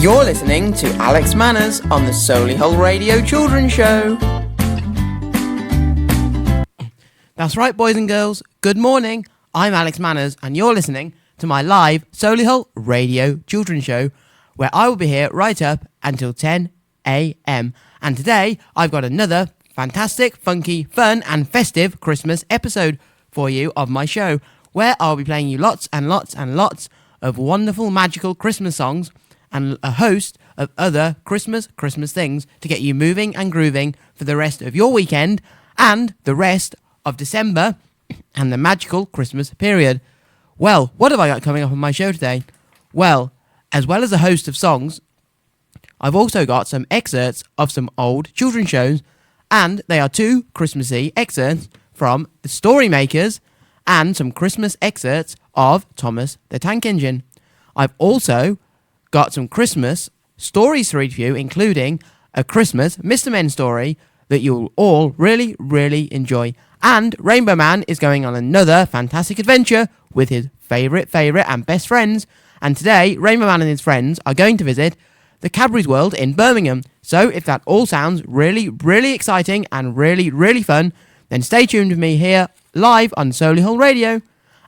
You're listening to Alex Manners on the Solihull Radio Children's Show. That's right, boys and girls. Good morning. I'm Alex Manners, and you're listening to my live Solihull Radio Children's Show, where I will be here right up until 10 a.m. And today, I've got another fantastic, funky, fun, and festive Christmas episode for you of my show, where I'll be playing you lots and lots and lots of wonderful, magical Christmas songs and a host of other Christmas things to get you moving and grooving for the rest of your weekend and the rest of December and the magical Christmas period. Well, what have I got coming up on my show today? Well as a host of songs, I've also got some excerpts of some old children's shows, and they are two Christmassy excerpts from The Story Makers and some Christmas excerpts of Thomas the Tank Engine. I've also got some Christmas stories to read for you, including a Christmas Mr. Men story that you'll all really, really enjoy. And Rainbow Man is going on another fantastic adventure with his favourite and best friends. And today, Rainbow Man and his friends are going to visit the Cadbury's World in Birmingham. So if that all sounds really, really exciting and really, really fun, then stay tuned with me here live on Solihull Radio.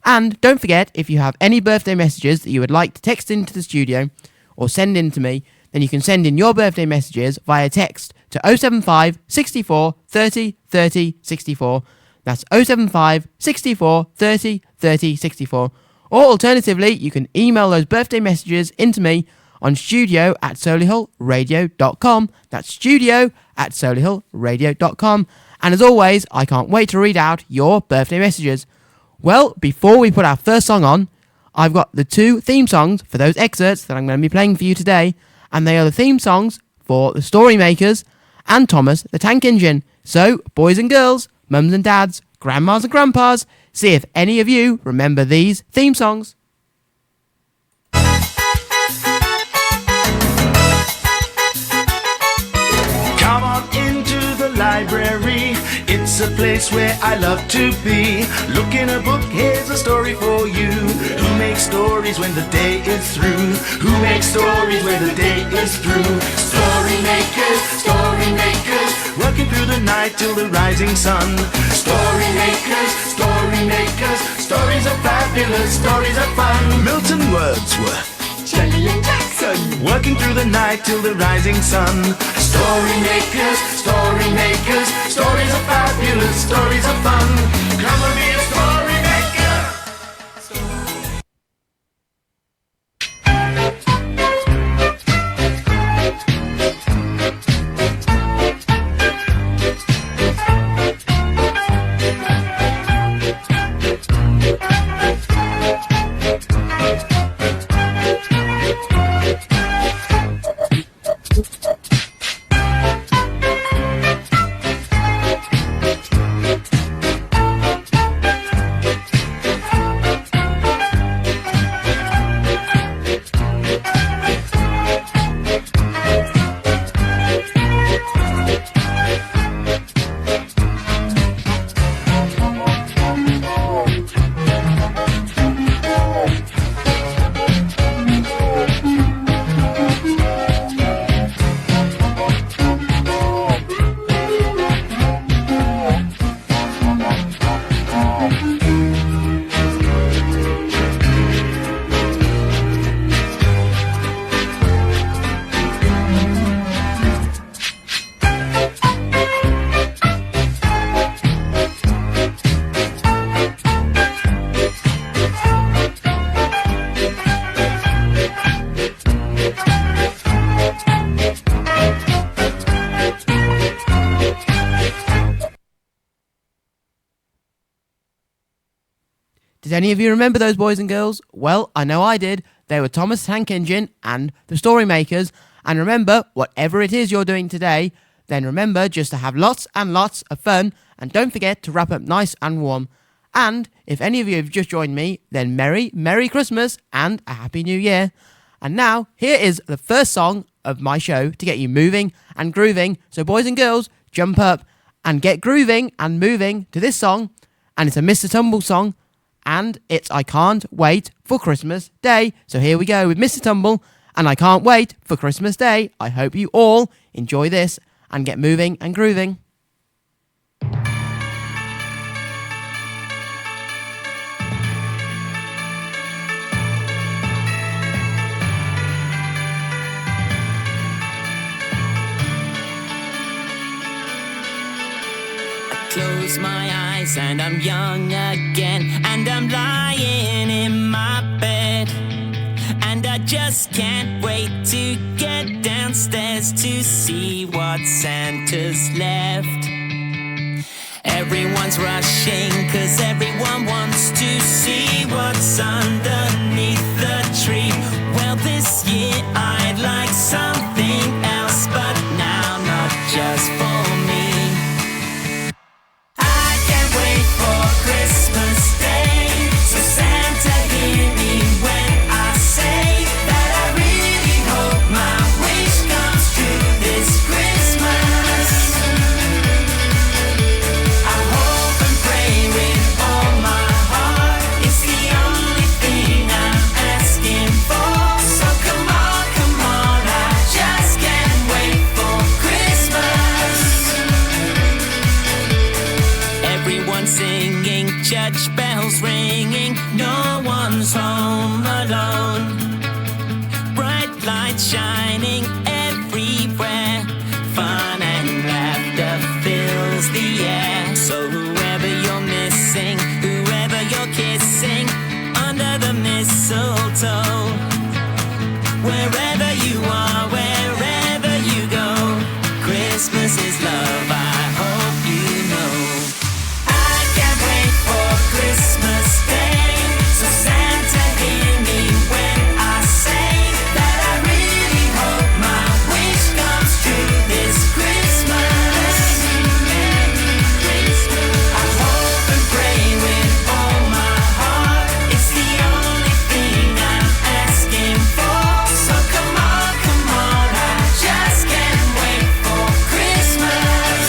And don't forget, if you have any birthday messages that you would like to text into the studio or send in to me, then you can send in your birthday messages via text to 075 64 30 30 64. That's 075 64 30 30 64. Or alternatively, you can email those birthday messages into me on studio@solihullradio.com. That's studio@solihullradio.com. And as always, I can't wait to read out your birthday messages. Well, before we put our first song on, I've got the two theme songs for those excerpts that I'm going to be playing for you today, and they are the theme songs for The Story Makers and Thomas the Tank Engine. So, boys and girls, mums and dads, grandmas and grandpas, see if any of you remember these theme songs. Come on into the library, it's a place where I love to be. Look in a book, here's a story for you. Who makes stories when the day is through? Who makes stories when the day is through? Story makers, working through the night till the rising sun. Story makers, stories are fabulous, stories are fun. Milton Wordsworth, Shelley and Jackson, working through the night till the rising sun. Story makers, stories are fabulous, stories are fun. Come and be a story maker. Did any of you remember those, boys and girls? Well, I know I did. They were Thomas the Tank Engine and The Story Makers. And remember, whatever it is you're doing today, then remember just to have lots and lots of fun, and don't forget to wrap up nice and warm. And if any of you have just joined me, then Merry Christmas and a Happy New Year. And now, here is the first song of my show to get you moving and grooving. So boys and girls, jump up and get grooving and moving to this song. And it's a Mr. Tumble song, and it's I Can't Wait for Christmas Day. So here we go with Mr. Tumble And I can't wait for Christmas Day. I hope you all enjoy this and get moving and grooving. Close my eyes and I'm young again, and I'm lying in my bed, and I just can't wait to get downstairs to see what Santa's left. Everyone's rushing 'cause everyone wants to see what's underneath the tree. Well, this year I'd like something else, but now not just for me. Christmas Day, so Santa hear me when I say that I really hope my wish comes true this Christmas. I hope and pray with all my heart, it's the only thing I'm asking for. So come on, I just can't wait for Christmas. Everyone's singing, church bells ringing, no one's home alone. Bright lights shining everywhere, fun and laughter fills the air. So whoever you're missing, whoever you're kissing, under the mistletoe, wherever you are, wherever you go, Christmas is love, I hope you know. Christmas Day, so Santa hear me when I say that I really hope my wish comes true this Christmas. Merry Christmas. I hope and pray with all my heart, it's the only thing I'm asking for. So come on, I just can't wait for Christmas.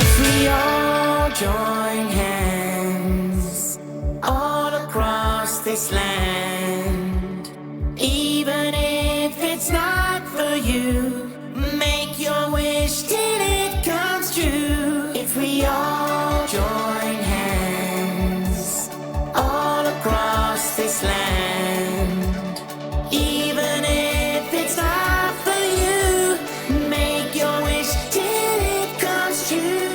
If we all join hands all across this land, even if it's not for you, make your wish till it comes true. If we all join hands all across this land, even if it's not for you, make your wish till it comes true.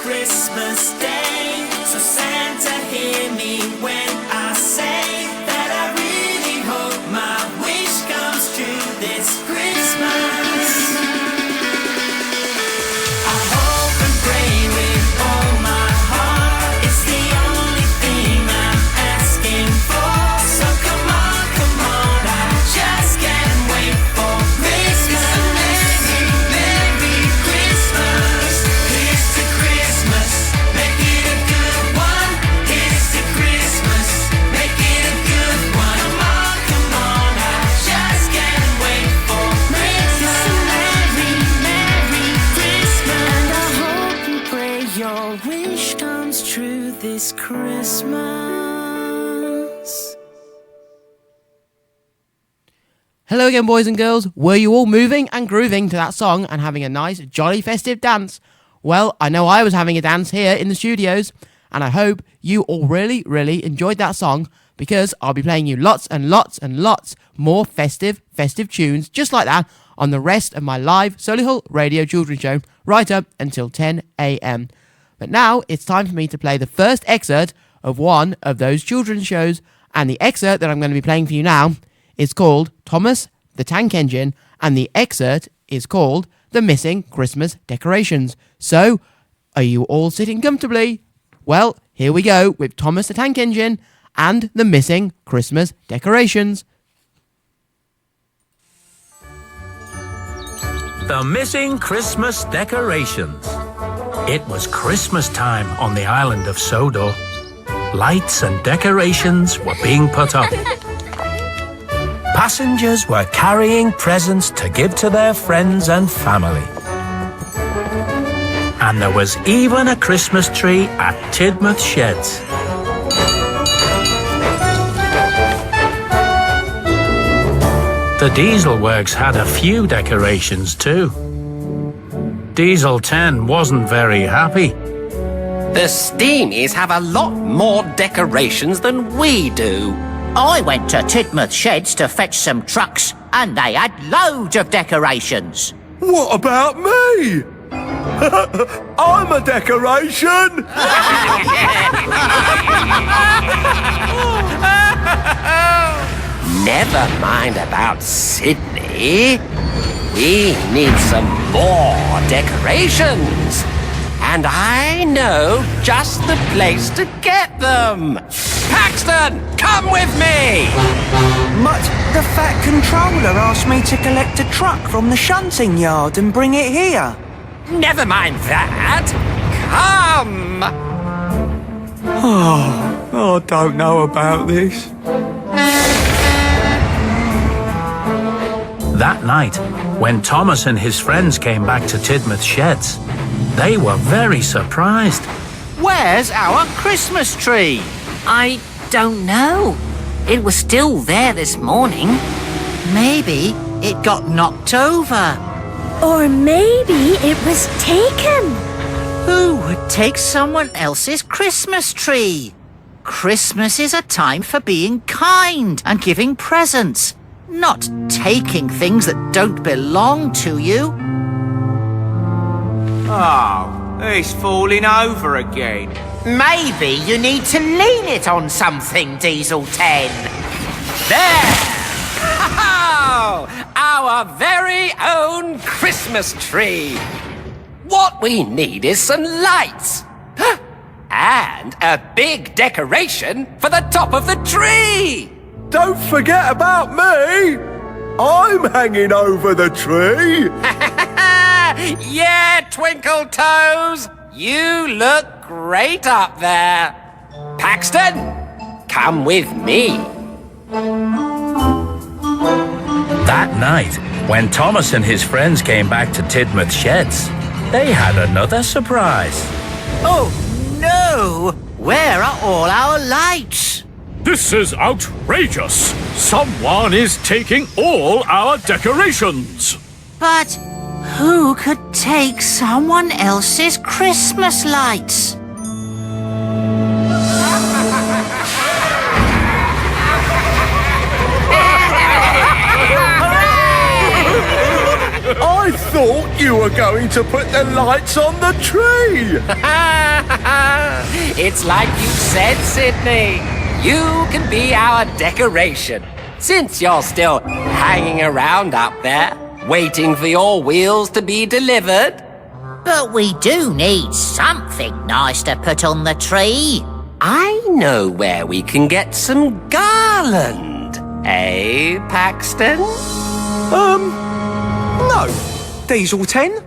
Christmas Day, so Santa hear me when I say that I really hope my wish comes true this Christmas. I hope and pray with all my heart, it's the only thing I'm asking for. So come on, I just can't wait for Christmas. Merry Christmas. Here's to Christmas. Make it a good one. Here's to Christmas. Make it a good one. Come on, I just can't wait for Christmas. Merry Christmas. And I hope and pray your wish comes true this Christmas. Hello again, boys and girls. Were you all moving and grooving to that song and having a nice, jolly, festive dance? Well, I know I was having a dance here in the studios, and I hope you all really, really enjoyed that song, because I'll be playing you lots and lots and lots more festive tunes just like that on the rest of my live Solihull Radio Children's Show right up until 10 a.m. But now it's time for me to play the first excerpt of one of those children's shows, and the excerpt that I'm going to be playing for you now is called Thomas the Tank Engine, and the excerpt is called The Missing Christmas Decorations. So, are you all sitting comfortably? Well, here we go with Thomas the Tank Engine and The Missing Christmas Decorations. The Missing Christmas Decorations. It was Christmas time on the island of Sodor. Lights and decorations were being put up. Passengers were carrying presents to give to their friends and family. And there was even a Christmas tree at Tidmouth Sheds. The Diesel Works had a few decorations too. Diesel 10 wasn't very happy. The Steamies have a lot more decorations than we do. I went to Tidmouth Sheds to fetch some trucks, and they had loads of decorations. What about me? I'm a decoration! Never mind about Sydney. We need some more decorations. And I know just the place to get them. Paxton, come with me! But the Fat Controller asked me to collect a truck from the shunting yard and bring it here. Never mind that. Come! I don't know about this. That night, when Thomas and his friends came back to Tidmouth Sheds, they were very surprised. Where's our Christmas tree? I don't know. It was still there this morning. Maybe it got knocked over. Or maybe it was taken. Who would take someone else's Christmas tree? Christmas is a time for being kind and giving presents, not taking things that don't belong to you. Oh, it's falling over again. Maybe you need to lean it on something, Diesel 10. There! Our very own Christmas tree. What we need is some lights. And a big decoration for the top of the tree. Don't forget about me! I'm hanging over the tree! Yeah, Twinkle Toes. You look great up there. Paxton, come with me. That night, when Thomas and his friends came back to Tidmouth Sheds, they had another surprise. Oh, no! Where are all our lights? This is outrageous! Someone is taking all our decorations! But who could take someone else's Christmas lights? I thought you were going to put the lights on the tree! It's like you said, Sydney. You can be our decoration, since you're still hanging around up there, waiting for your wheels to be delivered. But we do need something nice to put on the tree. I know where we can get some garland. Eh, Paxton? No. Diesel 10?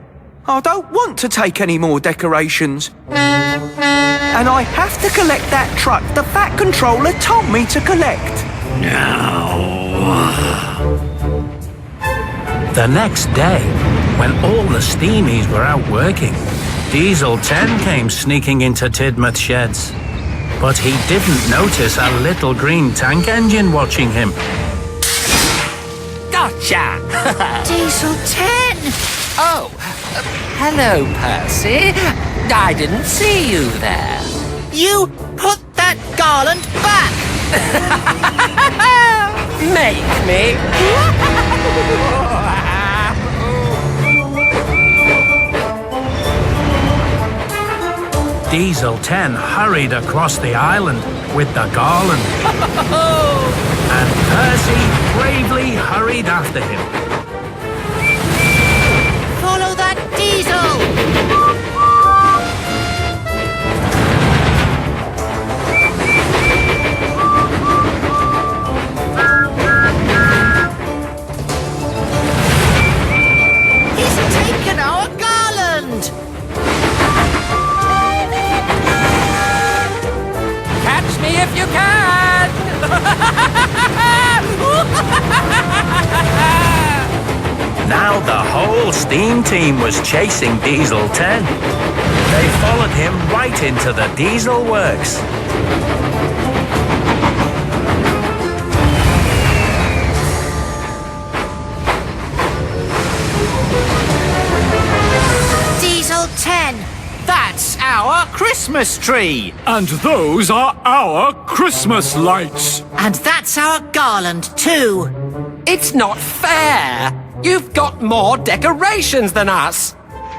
I don't want to take any more decorations. And I have to collect that truck the Fat Controller told me to collect. The next day, when all the Steamies were out working, Diesel 10 came sneaking into Tidmouth Sheds. But he didn't notice a little green tank engine watching him. Gotcha! Diesel 10! Oh, hello, Percy. I didn't see you there. You put that garland back! Make me. Diesel 10 hurried across the island with the garland. And Percy bravely hurried after him. Follow that diesel! He's taken our garland! Catch me if you can! Now the whole steam team was chasing Diesel 10. They followed him right into the Diesel Works. our Christmas tree. And those are our Christmas lights. And that's our garland too. It's not fair. You've got more decorations than us.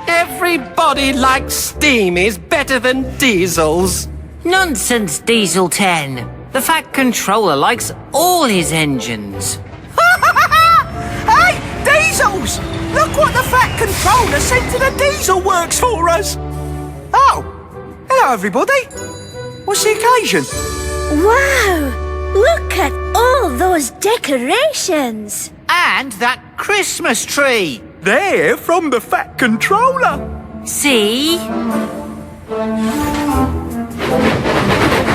Everybody likes steamies better than diesels. Nonsense, Diesel 10. The Fat Controller likes all his engines. Hey, Diesels! Look what the Fat Controller sent to the Diesel Works for us. Oh, hello everybody. What's the occasion? Wow! Look at all those decorations! And that Christmas tree. They're from the Fat Controller. See?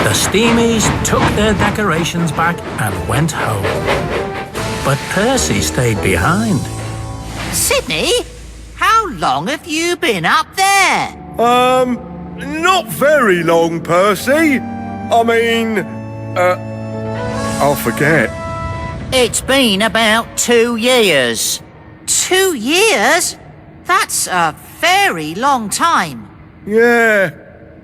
The Steamies took their decorations back and went home. But Percy stayed behind. Sydney, how long have you been up there? Not very long, Percy. I mean, I'll forget. It's been about 2 years. 2 years? That's a very long time. Yeah,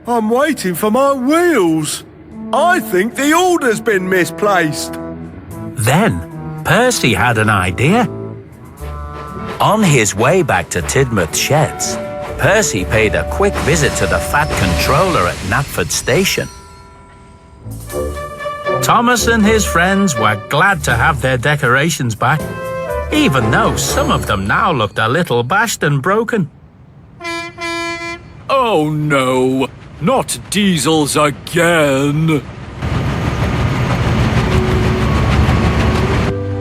I'm waiting for my wheels. I think the order's been misplaced. Then Percy had an idea. On his way back to Tidmouth Sheds, Percy paid a quick visit to the Fat Controller at Knapford Station. Thomas and his friends were glad to have their decorations back, even though some of them now looked a little bashed and broken. Oh no, not diesels again.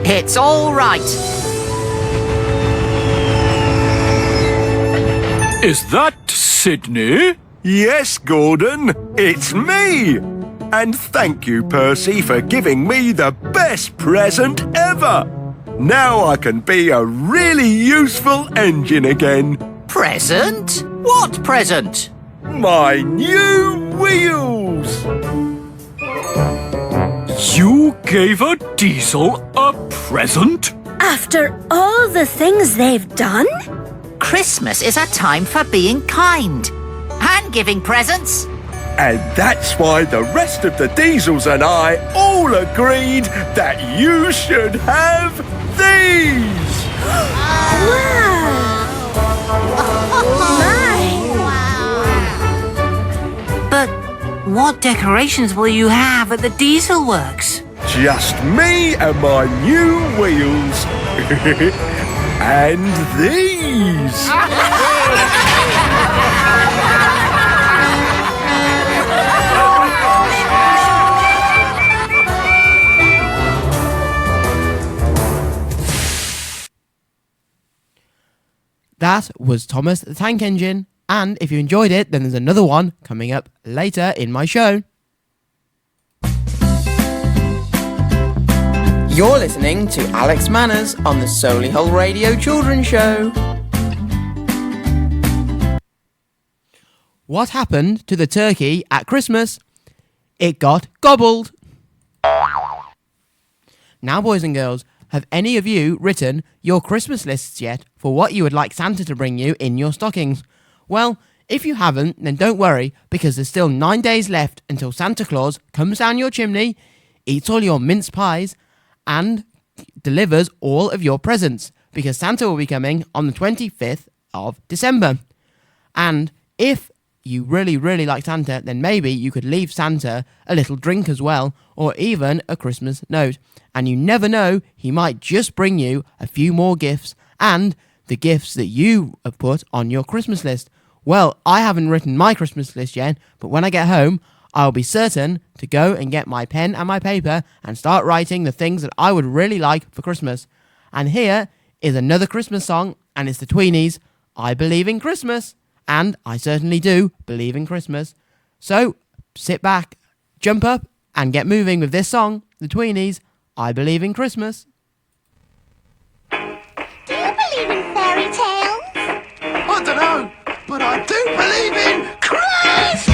It's all right. Is that Sydney? Yes, Gordon, it's me. And thank you, Percy, for giving me the best present ever. Now I can be a really useful engine again. Present? What present? My new wheels! You gave a diesel a present? After all the things they've done? Christmas is a time for being kind and giving presents. And that's why the rest of the Diesels and I all agreed that you should have these! But what decorations will you have at the Diesel Works? Just me and my new wheels. And these! That was Thomas the Tank Engine, and if you enjoyed it, then there's another one coming up later in my show. You're listening to Alex Manners on the Solihull Radio Children's Show. What happened to the turkey at Christmas? It got gobbled. Now, boys and girls, have any of you written your Christmas lists yet for what you would like Santa to bring you in your stockings? Well, if you haven't, then don't worry, because there's still 9 days left until Santa Claus comes down your chimney, eats all your mince pies, and delivers all of your presents, because Santa will be coming on the 25th of December. And if you really, really like Santa, then maybe you could leave Santa a little drink as well, or even a Christmas note. And you never know, he might just bring you a few more gifts, and the gifts that you have put on your Christmas list. Well, I haven't written my Christmas list yet, but when I get home, I'll be certain to go and get my pen and my paper and start writing the things that I would really like for Christmas. And here is another Christmas song, and it's the Tweenies, I Believe in Christmas. And I certainly do believe in Christmas. So sit back, jump up, and get moving with this song, the Tweenies, I Believe in Christmas. Do you believe in fairy tales? I don't know, but I do believe in Christmas!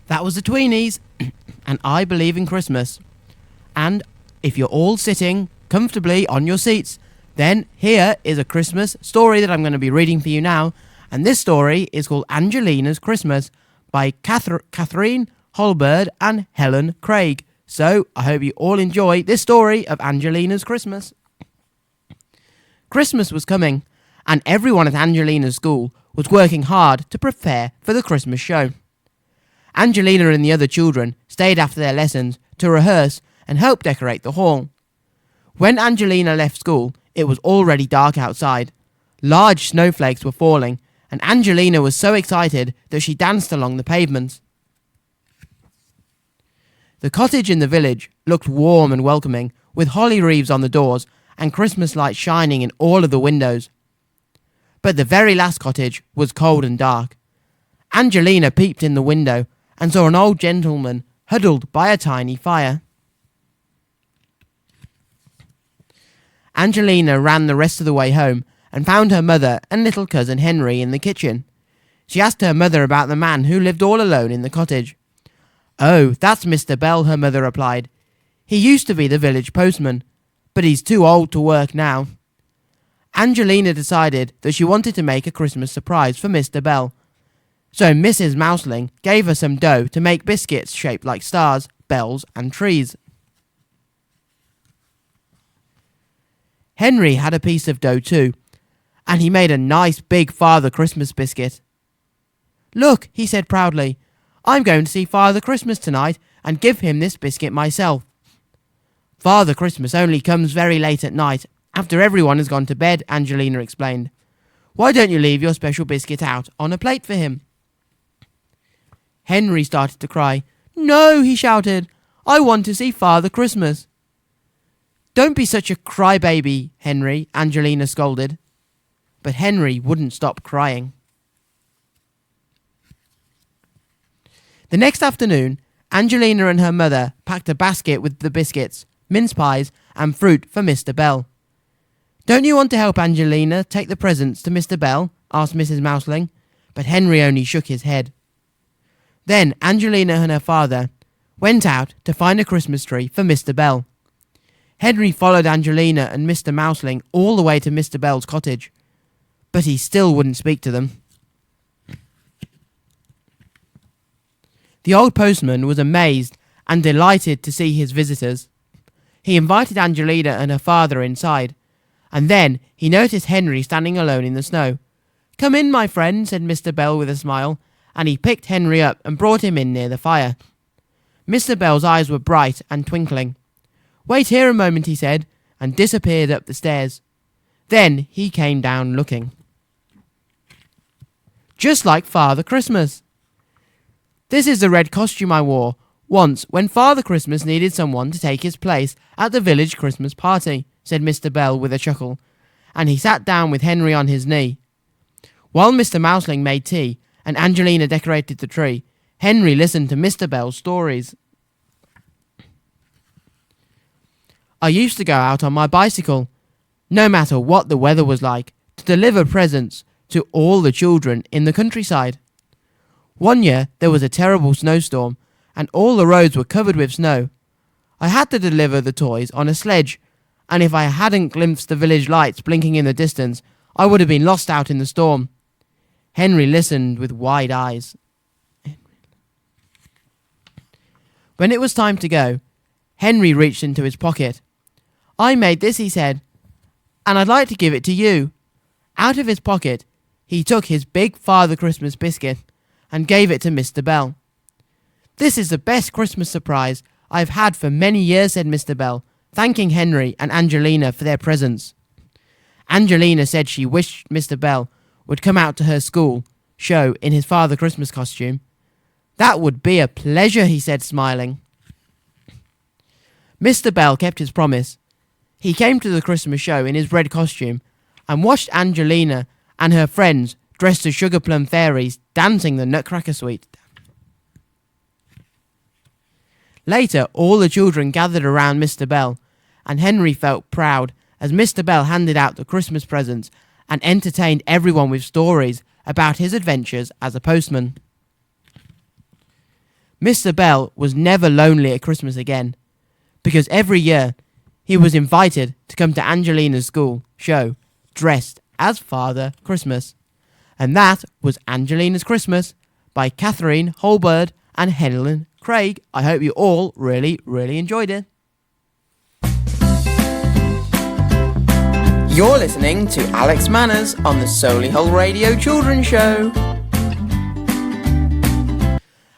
That was the Tweenies, and I believe in Christmas. And if you're all sitting comfortably on your seats, then here is a Christmas story that I'm going to be reading for you now. And this story is called Angelina's Christmas by Catherine Holbird and Helen Craig. So I hope you all enjoy this story of Angelina's Christmas. Christmas was coming, and everyone at Angelina's school was working hard to prepare for the Christmas show. Angelina and the other children stayed after their lessons to rehearse and help decorate the hall. When Angelina left school, it was already dark outside. Large snowflakes were falling, and Angelina was so excited that she danced along the pavements. The cottage in the village looked warm and welcoming, with holly wreaths on the doors and Christmas lights shining in all of the windows. But the very last cottage was cold and dark. Angelina peeped in the window and saw an old gentleman huddled by a tiny fire. Angelina ran the rest of the way home and found her mother and little cousin Henry in the kitchen. She asked her mother about the man who lived all alone in the cottage. "Oh, that's Mr. Bell," her mother replied. "He used to be the village postman, but he's too old to work now." Angelina decided that she wanted to make a Christmas surprise for Mr. Bell. So Mrs. Mouseling gave her some dough to make biscuits shaped like stars, bells, and trees. Henry had a piece of dough too, and he made a nice big Father Christmas biscuit. "Look," he said proudly, "I'm going to see Father Christmas tonight and give him this biscuit myself." "Father Christmas only comes very late at night, after everyone has gone to bed," Angelina explained. "Why don't you leave your special biscuit out on a plate for him?" Henry started to cry. "No," he shouted, "I want to see Father Christmas." "Don't be such a crybaby, Henry," Angelina scolded. But Henry wouldn't stop crying. The next afternoon, Angelina and her mother packed a basket with the biscuits, mince pies, and fruit for Mr. Bell. "Don't you want to help Angelina take the presents to Mr. Bell?" asked Mrs. Mouseling, but Henry only shook his head. Then Angelina and her father went out to find a Christmas tree for Mr. Bell. Henry followed Angelina and Mr. Mouseling all the way to Mr. Bell's cottage, but he still wouldn't speak to them. The old postman was amazed and delighted to see his visitors. He invited Angelina and her father inside, and then he noticed Henry standing alone in the snow. "Come in, my friend," said Mr. Bell with a smile, and he picked Henry up and brought him in near the fire. Mr. Bell's eyes were bright and twinkling. "Wait here a moment," he said, and disappeared up the stairs. Then he came down looking just like Father Christmas. "This is the red costume I wore once when Father Christmas needed someone to take his place at the village Christmas party," said Mr. Bell with a chuckle, and he sat down with Henry on his knee. While Mr. Mouseling made tea and Angelina decorated the tree, Henry listened to Mr. Bell's stories. "I used to go out on my bicycle, no matter what the weather was like, to deliver presents to all the children in the countryside. One year there was a terrible snowstorm, and all the roads were covered with snow. I had to deliver the toys on a sledge, and if I hadn't glimpsed the village lights blinking in the distance, I would have been lost out in the storm." Henry listened with wide eyes. When it was time to go, Henry reached into his pocket. "I made this," he said, "and I'd like to give it to you." Out of his pocket, he took his big Father Christmas biscuit and gave it to Mr. Bell. "This is the best Christmas surprise I've had for many years," said Mr. Bell, thanking Henry and Angelina for their presents. Angelina said she wished Mr. Bell would come out to her school show in his Father Christmas costume. "That would be a pleasure," he said, smiling. Mr. Bell kept his promise. He came to the Christmas show in his red costume and watched Angelina and her friends dressed as sugar plum fairies dancing the Nutcracker Suite. Later, all the children gathered around Mr. Bell, and Henry felt proud as Mr. Bell handed out the Christmas presents and entertained everyone with stories about his adventures as a postman. Mr. Bell was never lonely at Christmas again, because every year he was invited to come to Angelina's school show dressed as Father Christmas. And that was Angelina's Christmas by Catherine Holbird and Helen Craig. I hope you all really, really enjoyed it. You're listening to Alex Manners on the Solihull Radio Children's Show.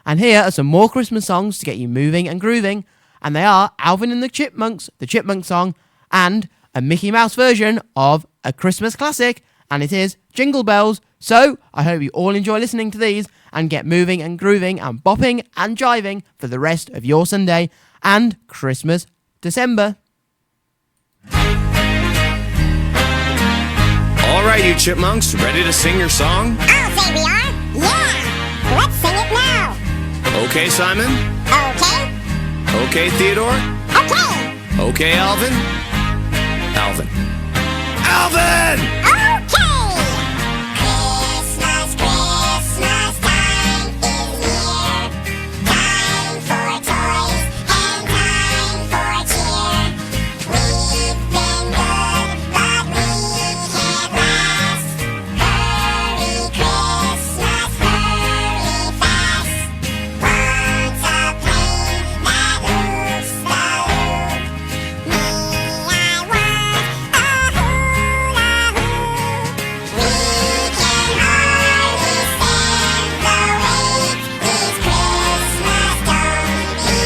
And here are some more Christmas songs to get you moving and grooving. And they are Alvin and the Chipmunk song, and a Mickey Mouse version of a Christmas classic, and it is Jingle Bells. So I hope you all enjoy listening to these and get moving and grooving and bopping and jiving for the rest of your Sunday and Christmas December. All right, you chipmunks, ready to sing your song? I'll say we are. Yeah. Let's sing it now. Okay, Simon? Okay. Okay, Theodore? Okay. Okay, Alvin? Alvin. Alvin! Okay. Christmas, Christmas time is near. Time for toys and time for cheer. We've been good, but we can't last. Hurry, Christmas, hurry fast. Once a plane that hoops the loop. Me, I want a hula hoop. We can hardly stand the wait. These Christmas don't be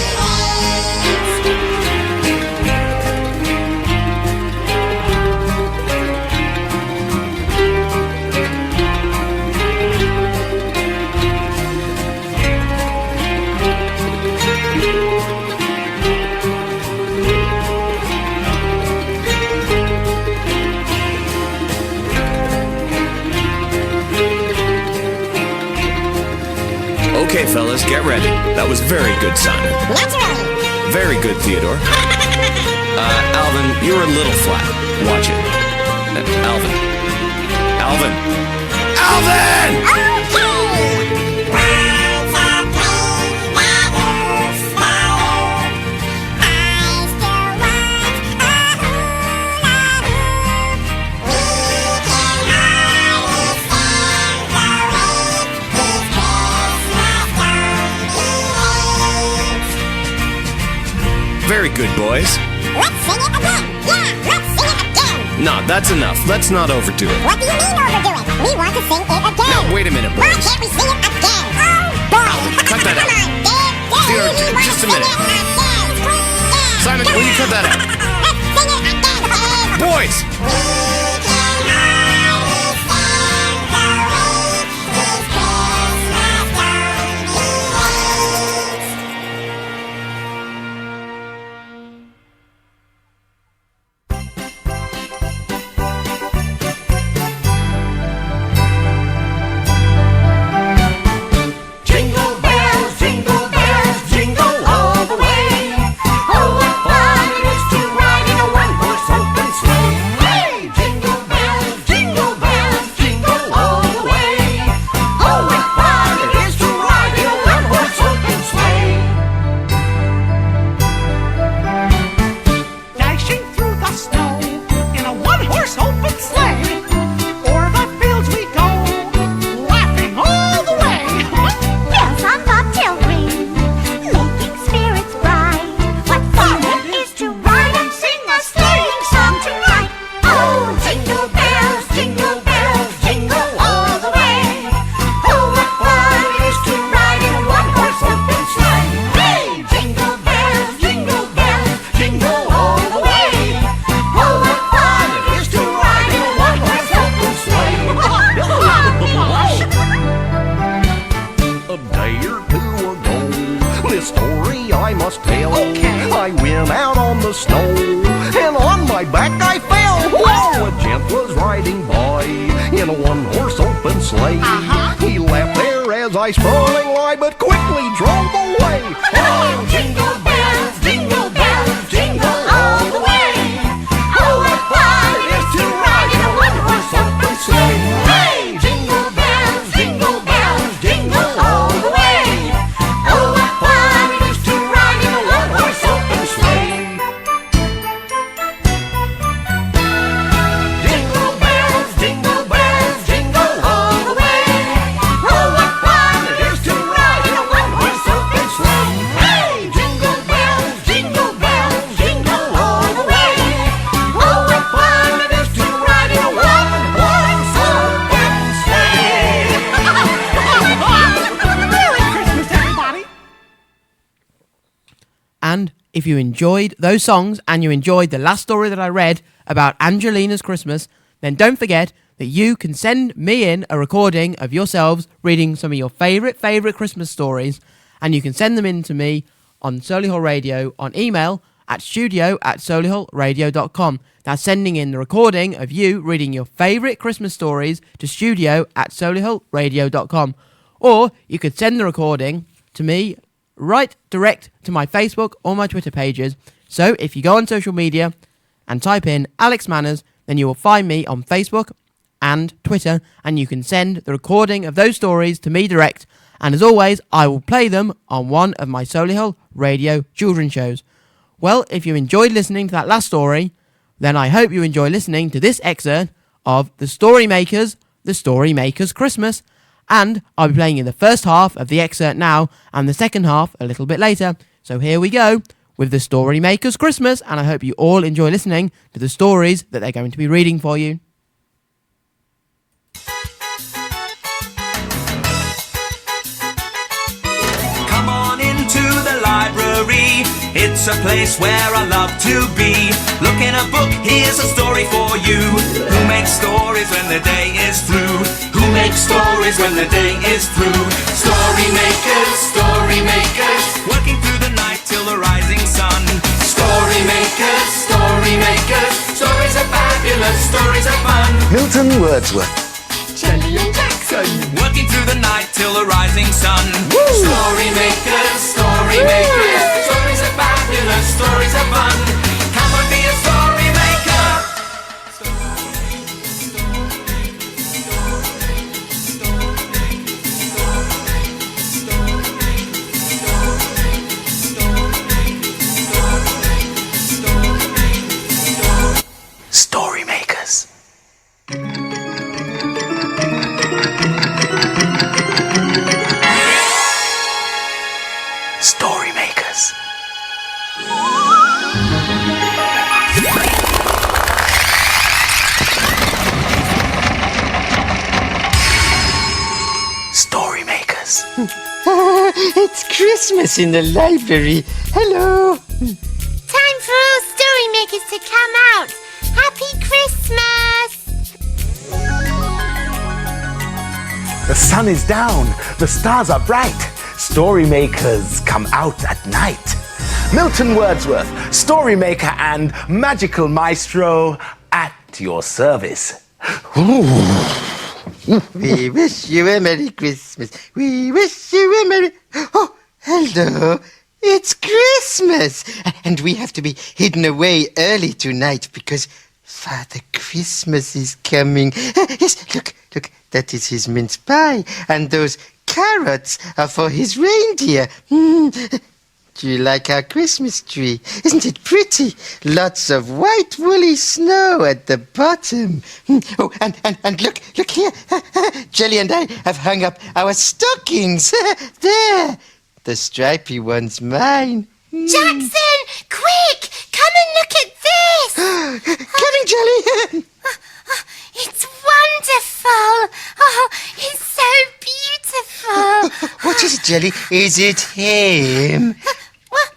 Okay, fellas, get ready. That was very good, Simon. naturally. Very good, Theodore. Alvin, you're a little flat. Watch it. Alvin. Alvin. Alvin! Okay. Once a plane that hoops the loop. I still want a hula hoop. We can hardly stand the wait. These Christmas don't be late. Very good, boys. Let's sing it again. Yeah, let's sing it again. No, that's enough. Let's not overdo it. What do you mean overdo it? We want to sing it again. Now, wait a minute, Why boys. can't we sing it again? Oh, boy. Cut that out. Come on, Dave. Theodore, We want just a to sing minute. it again. Yeah, Simon, come will you on. cut that out? Let's sing it again, Dave. Boys! We can hardly stand the wait. These Christmas don't be late. Jingle bells, jingle all the way. Oh, what fun it is to ride in a one-horse open sleigh. Hey! Jingle bells, jingle all the way. Oh, what fun it is to ride in a one-horse open sleigh. Dashing through the snow in a one-horse open sleigh. O'er the fields we go, laughing all the way. Bells on bobtail ring, making spirits bright. What fun it is to ride and sing a sleighing song tonight! Oh, jingle bells, jingle all the way. Oh, what fun it is to ride in a one-horse open sleigh. Hey, jingle bells, jingle all the way. Oh, what fun it is to ride in a one-horse open sleigh. A day or two ago, this story I must tell. Okay. I went out on the snow, and on my back I fell. Whoa! A gent was riding by in a one-horse open sleigh. He laughed there as I sprawling lie, but quickly drove away. Oh, jingle bells, jingle all the way. Oh, what fun it is to ride in a one-horse open sleigh. Hey, jingle bells, jingle all the way. Oh, what fun And if you enjoyed those songs and you enjoyed the last story that I read about Angelina's Christmas, then don't forget that you can send me in a recording of yourselves reading some of your favourite Christmas stories, and you can send them in to me on Solihull Radio on email at studio@solihullradio.com. That's sending in the recording of you reading your favourite Christmas stories to studio@solihullradio.com. Or you could send the recording to me right direct to my Facebook or my Twitter pages. So if you go on social media and type in Alex Manners, then you will find me on Facebook and Twitter, and you can send the recording of those stories to me direct. And as always, I will play them on one of my Solihull Radio children's shows. Well, if you enjoyed listening to that last story, then I hope you enjoy listening to this excerpt of The Story Makers Christmas. And I'll be playing you the first half of the excerpt now, and the second half a little bit later. So here we go with The Story Makers Christmas, and I hope you all enjoy listening to the stories that they're going to be reading for you. Come on into the library. It's a place where I love to be. Look in a book, here's a story for you. Who makes stories when the day is through? Who makes stories when the day is through? Story makers, working through the night till the rising sun. Story makers, stories are fabulous, stories are fun. Milton Wordsworth. Shelley and Jackson, working through the night till the rising sun. Woo! Story makers, stories are fabulous, stories are fun. Come and be a story maker. Story makers. Story makers. Story makers. It's Christmas in the library. Hello. Time for all story makers to come out. Happy Christmas! The sun is down. The stars are bright. Story makers come out at night. Milton Wordsworth, story maker and magical maestro at your service. We wish you a Merry Christmas. We wish you a Merry... Oh, hello. It's Christmas. And we have to be hidden away early tonight because Father Christmas is coming. Yes, look. That is his mince pie. And those carrots are for his reindeer. Do you like our Christmas tree? Isn't it pretty? Lots of white woolly snow at the bottom. Oh, and look here. Jelly and I have hung up our stockings. There. The stripy one's mine. Jackson, quick! Come and look at this! Coming, Jelly! It's wonderful! Oh, it's so beautiful! What is it, Jelly? Is it him? Well,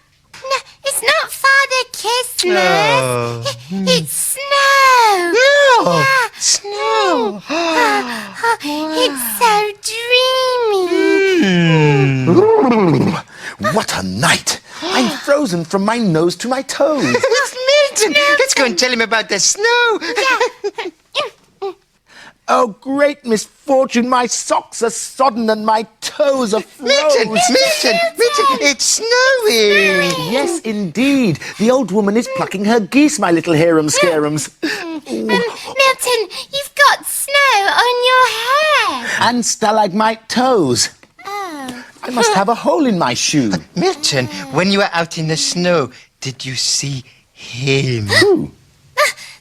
no, it's not Father Christmas. Oh. It's snow. No, Yeah. snow. It's so dreamy. What a night! I'm frozen from my nose to my toes. It's Milton. Let's go and tell him about the snow. Oh, great misfortune! My socks are sodden and my toes are frozen. Milton, it's snowing. Yes, indeed. The old woman is plucking her geese, my little harum-scarums. Milton, you've got snow on your hair. And stalagmite toes. Oh. I must have a hole in my shoe. Milton, when you were out in the snow, did you see him? Who?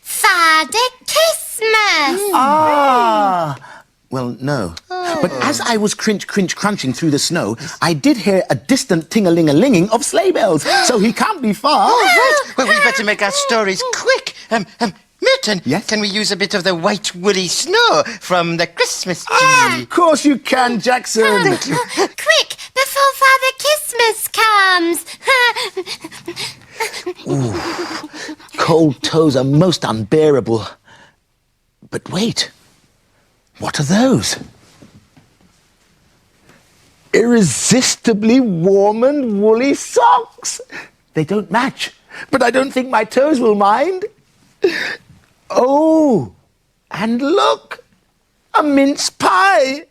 Father Christmas. Ah! Well, no. But as I was crunching through the snow, I did hear a distant ting-a-ling-a-linging of sleigh bells, so he can't be far. Oh, right. Well, we better make our stories quick. Milton, yes? Can we use a bit of the white woolly snow from the Christmas tree? Of course you can, Jackson. Thank you. Quick, before Father Christmas comes. Ooh, cold toes are most unbearable. But wait, what are those? Irresistibly warm and woolly socks. They don't match, but I don't think my toes will mind. Oh, and look, a mince pie.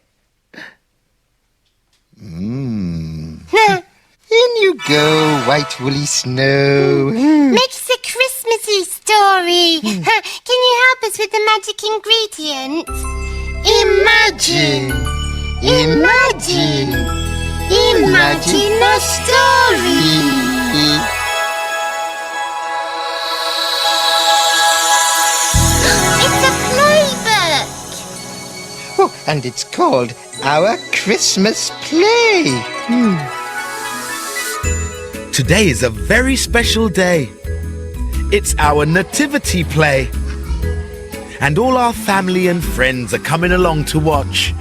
In you go, white woolly snow. Makes a Christmassy story. Can you help us with the magic ingredients? Imagine, imagine, imagine a story. It's a playbook. Oh, and it's called Our Christmas Play. Today is a very special day. It's our nativity play. And all our family and friends are coming along to watch.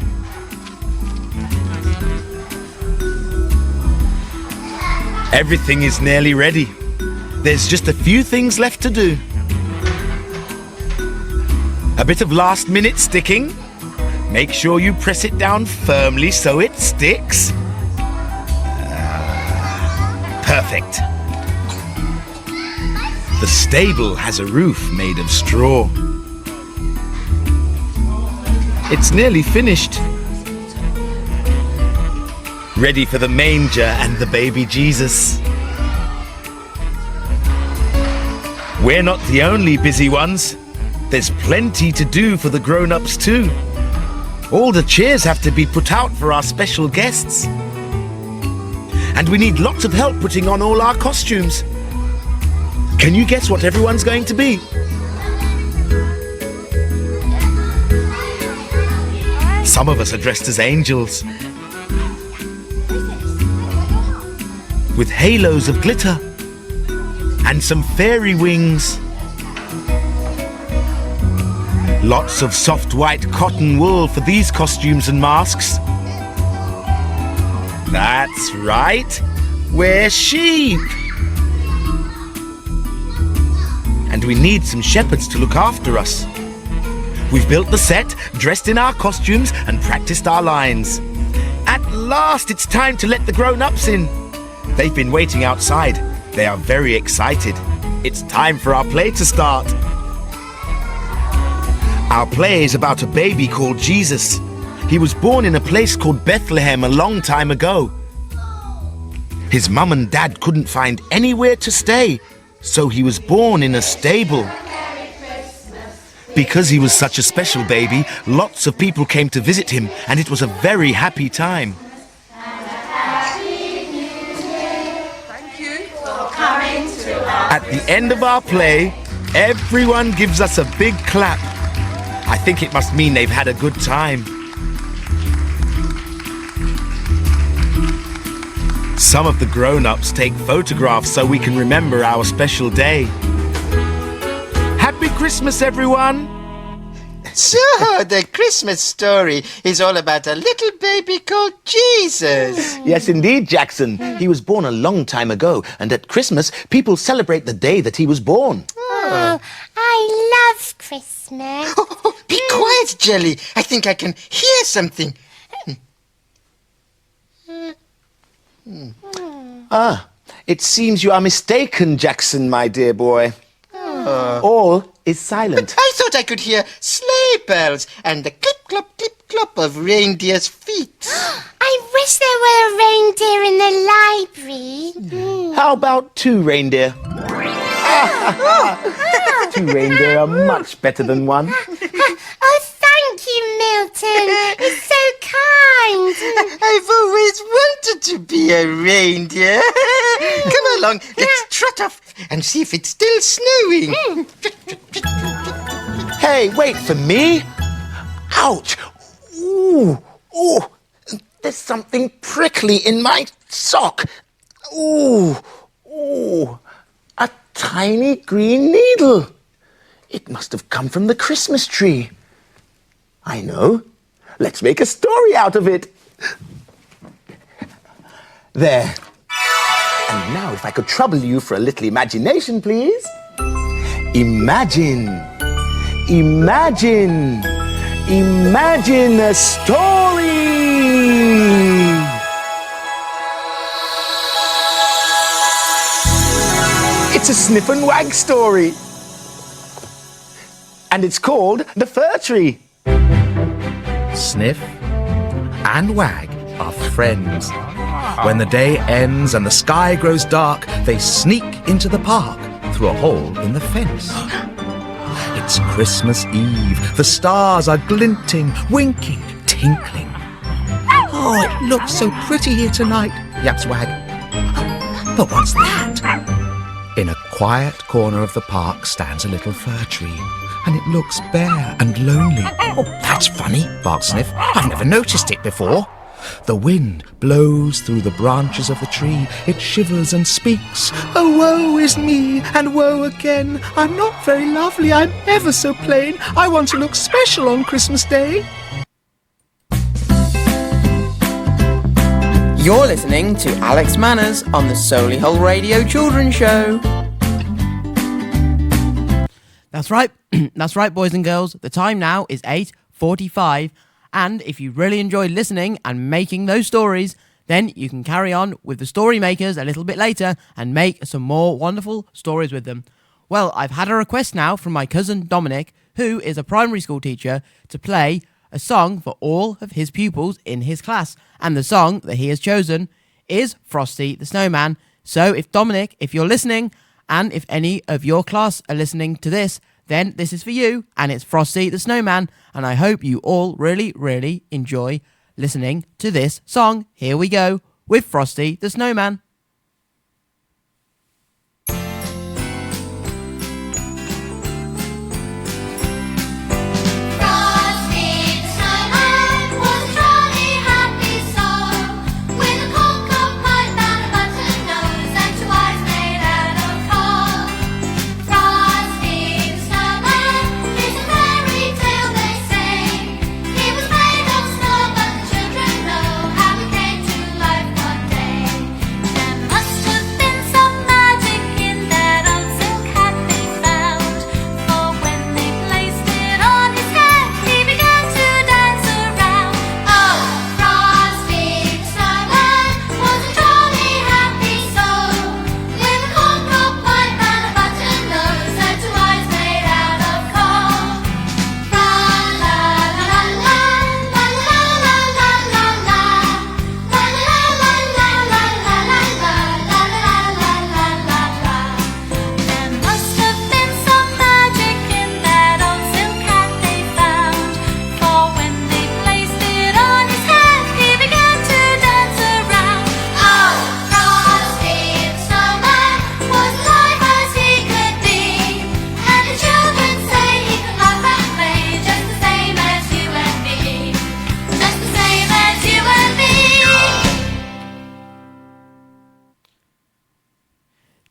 Everything is nearly ready. There's just a few things left to do. A bit of last-minute sticking. Make sure you press it down firmly so it sticks. Perfect. The stable has a roof made of straw. It's nearly finished. Ready for the manger and the baby Jesus. We're not the only busy ones. There's plenty to do for the grown-ups too. All the chairs have to be put out for our special guests. And we need lots of help putting on all our costumes. Can you guess what everyone's going to be? Some of us are dressed as angels. With halos of glitter. And some fairy wings. Lots of soft white cotton wool for these costumes and masks. That's right, we're sheep. And we need some shepherds to look after us. We've built the set, dressed in our costumes, and practiced our lines. At last, it's time to let the grown-ups in. They've been waiting outside. They are very excited. It's time for our play to start. Our play is about a baby called Jesus. He was born in a place called Bethlehem a long time ago. His mum and dad couldn't find anywhere to stay, so he was born in a stable. Because he was such a special baby, lots of people came to visit him, and it was a very happy time. At the end of our play, everyone gives us a big clap. I think it must mean they've had a good time. Some of the grown-ups take photographs so we can remember our special day. Happy Christmas, everyone! So, the Christmas story is all about a little baby called Jesus. Yes, indeed, Jackson. He was born a long time ago, and at Christmas, people celebrate the day that he was born. Oh, I love Christmas. Oh, be quiet, Jelly. I think I can hear something. Ah, it seems you are mistaken, Jackson, my dear boy. All is silent. I thought I could hear sleigh bells and the clip-clop of reindeer's feet. I wish there were a reindeer in the library. How about 2 reindeer? 2 reindeer are much better than 1. Oh, thank you, Milton. It's so kind. I've always wanted to be a reindeer. Come along, let's trot off and see if it's still snowing. Hey, wait for me. Ouch. Ooh, there's something prickly in my sock. Ooh, a tiny green needle. It must have come from the Christmas tree. I know. Let's make a story out of it. There. And Now, if I could trouble you for a little imagination, please. Imagine a story. It's a snip and wag story. And it's called The Fir Tree. Sniff and Wag are friends. When the day ends and the sky grows dark, they sneak into the park through a hole in the fence. It's Christmas Eve. The stars are glinting, winking, tinkling. Oh, it looks so pretty here tonight, yaps Wag. But what's that? In a quiet corner of the park stands a little fir tree, and it looks bare and lonely. Oh, that's funny, barks Sniff. I've never noticed it before. The wind blows through the branches of the tree. It shivers and speaks. Oh, woe is me, and woe again. I'm not very lovely, I'm ever so plain. I want to look special on Christmas Day. You're listening to Alex Manners on the Solihull Radio Children's Show. That's right. That's right, boys and girls. The time now is 8:45. And if you really enjoyed listening and making those stories, then you can carry on with the story makers a little bit later and make some more wonderful stories with them. Well, I've had a request now from my cousin Dominic, who is a primary school teacher, to play a song for all of his pupils in his class. And the song that he has chosen is Frosty the Snowman. So if Dominic, if you're listening, and if any of your class are listening to this, then this is for you, and it's Frosty the Snowman, and I hope you all really, really enjoy listening to this song. Here we go with Frosty the Snowman.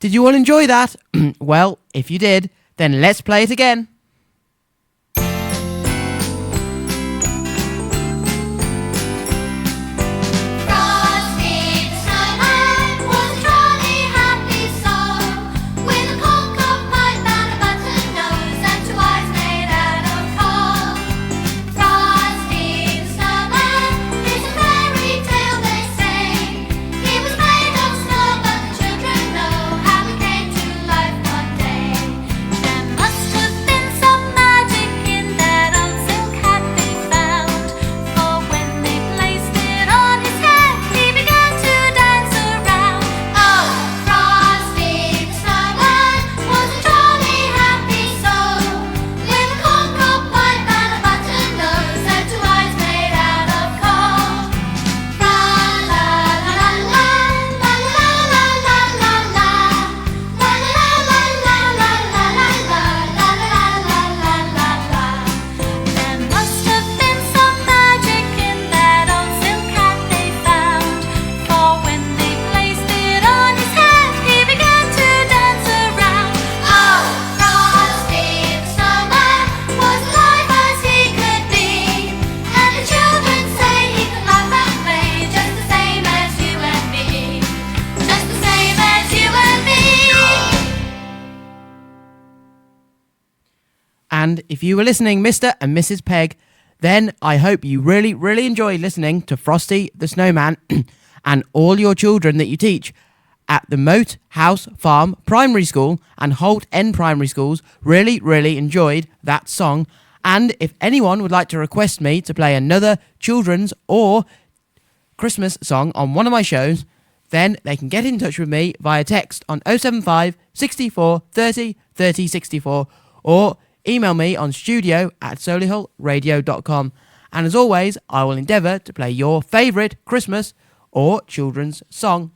Did you all enjoy that? Well, if you did, then let's play it again. Must have been And if you were listening, Mr. and Mrs. Pegg, then I hope you really, really enjoyed listening to Frosty the Snowman and all your children that you teach at the Moat House Farm Primary School and Holt End Primary Schools really, really enjoyed that song. And if anyone would like to request me to play another children's or Christmas song on one of my shows, then they can get in touch with me via text on 075 64 30 30 64 or email me on studio@solihullradio.com. And as always, I will endeavour to play your favourite Christmas or children's song.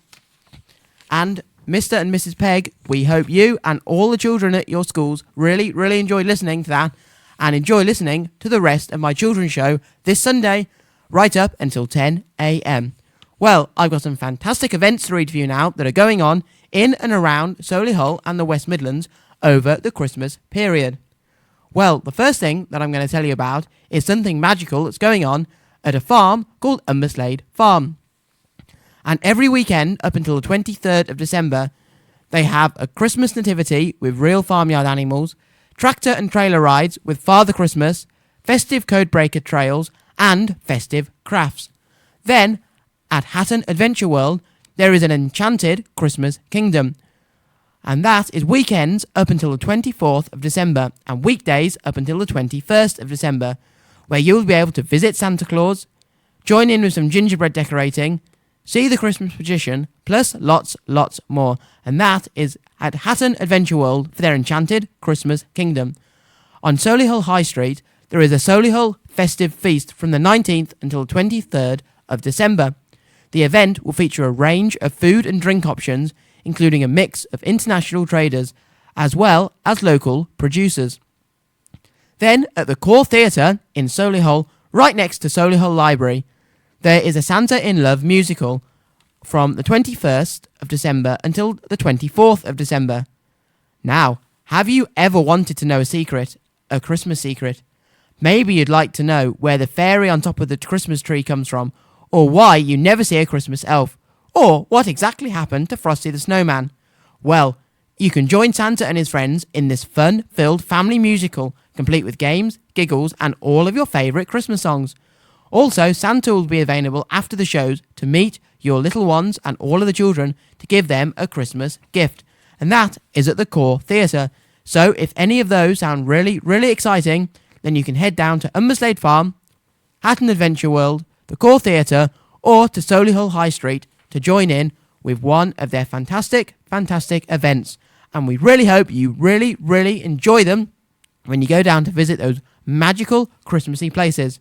And Mr. and Mrs. Pegg, we hope you and all the children at your schools really, really enjoyed listening to that and enjoy listening to the rest of my children's show this Sunday, right up until 10 a.m. Well, I've got some fantastic events to read for you now that are going on in and around Solihull and the West Midlands over the Christmas period. Well, the first thing that I'm going to tell you about is something magical that's going on at a farm called Umberslade Farm. And every weekend up until the 23rd of December, they have a Christmas nativity with real farmyard animals, tractor and trailer rides with Father Christmas, festive codebreaker trails, and festive crafts. Then, at Hatton Adventure World, there is an enchanted Christmas kingdom. And that is weekends up until the 24th of December and weekdays up until the 21st of December, where you will be able to visit Santa Claus, join in with some gingerbread decorating, see the Christmas magician, plus lots more. And that is at Hatton Adventure World for their enchanted Christmas kingdom. On Solihull High Street, there is a Solihull festive feast from the 19th until the 23rd of December. The event will feature a range of food and drink options, including a mix of international traders, as well as local producers. Then, at the Core Theatre in Solihull, right next to Solihull Library, there is a Santa in Love musical from the 21st of December until the 24th of December. Now, have you ever wanted to know a secret, a Christmas secret? Maybe you'd like to know where the fairy on top of the Christmas tree comes from, or why you never see a Christmas elf, or what exactly happened to Frosty the Snowman. Well, you can join Santa and his friends in this fun-filled family musical, complete with games, giggles, and all of your favourite Christmas songs. Also, Santa will be available after the shows to meet your little ones and all of the children to give them a Christmas gift. And that is at the Core Theatre. So if any of those sound really, really exciting, then you can head down to Umberslade Farm, Hatton Adventure World, the Core Theatre, or to Solihull High Street to join in with one of their fantastic events. And we really hope you really, really enjoy them when you go down to visit those magical Christmassy places.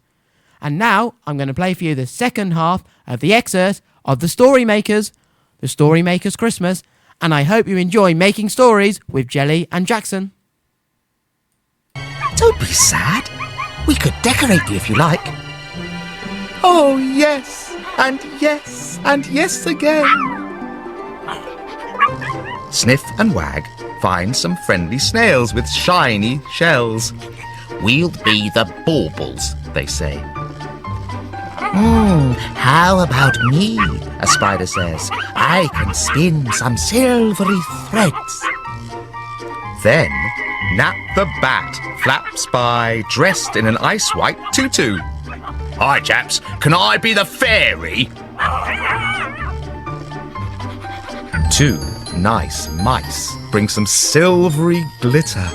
And now I'm going to play for you the second half of the excerpt of The Storymakers Christmas, and I hope you enjoy making stories with Jelly and Jackson. Don't be sad. We could decorate you if you like. Oh, yes, and yes, and yes again. Sniff and Wag find some friendly snails with shiny shells. We'll be the baubles, they say. How about me? A spider says. I can spin some silvery threads. Then Nap the Bat flaps by, dressed in an ice-white tutu. Hi, chaps. Can I be the fairy? Two nice mice bring some silvery glitter.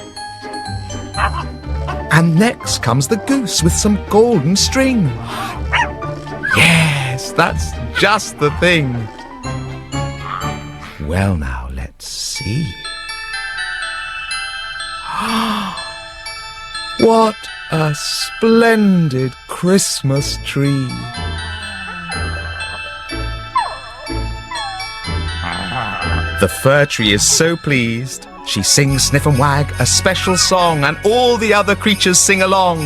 And next comes the goose with some golden string. Yes, that's just the thing. Well, now, let's see. What a splendid Christmas tree. The fir tree is so pleased. She sings Sniff and Wag a special song, and all the other creatures sing along.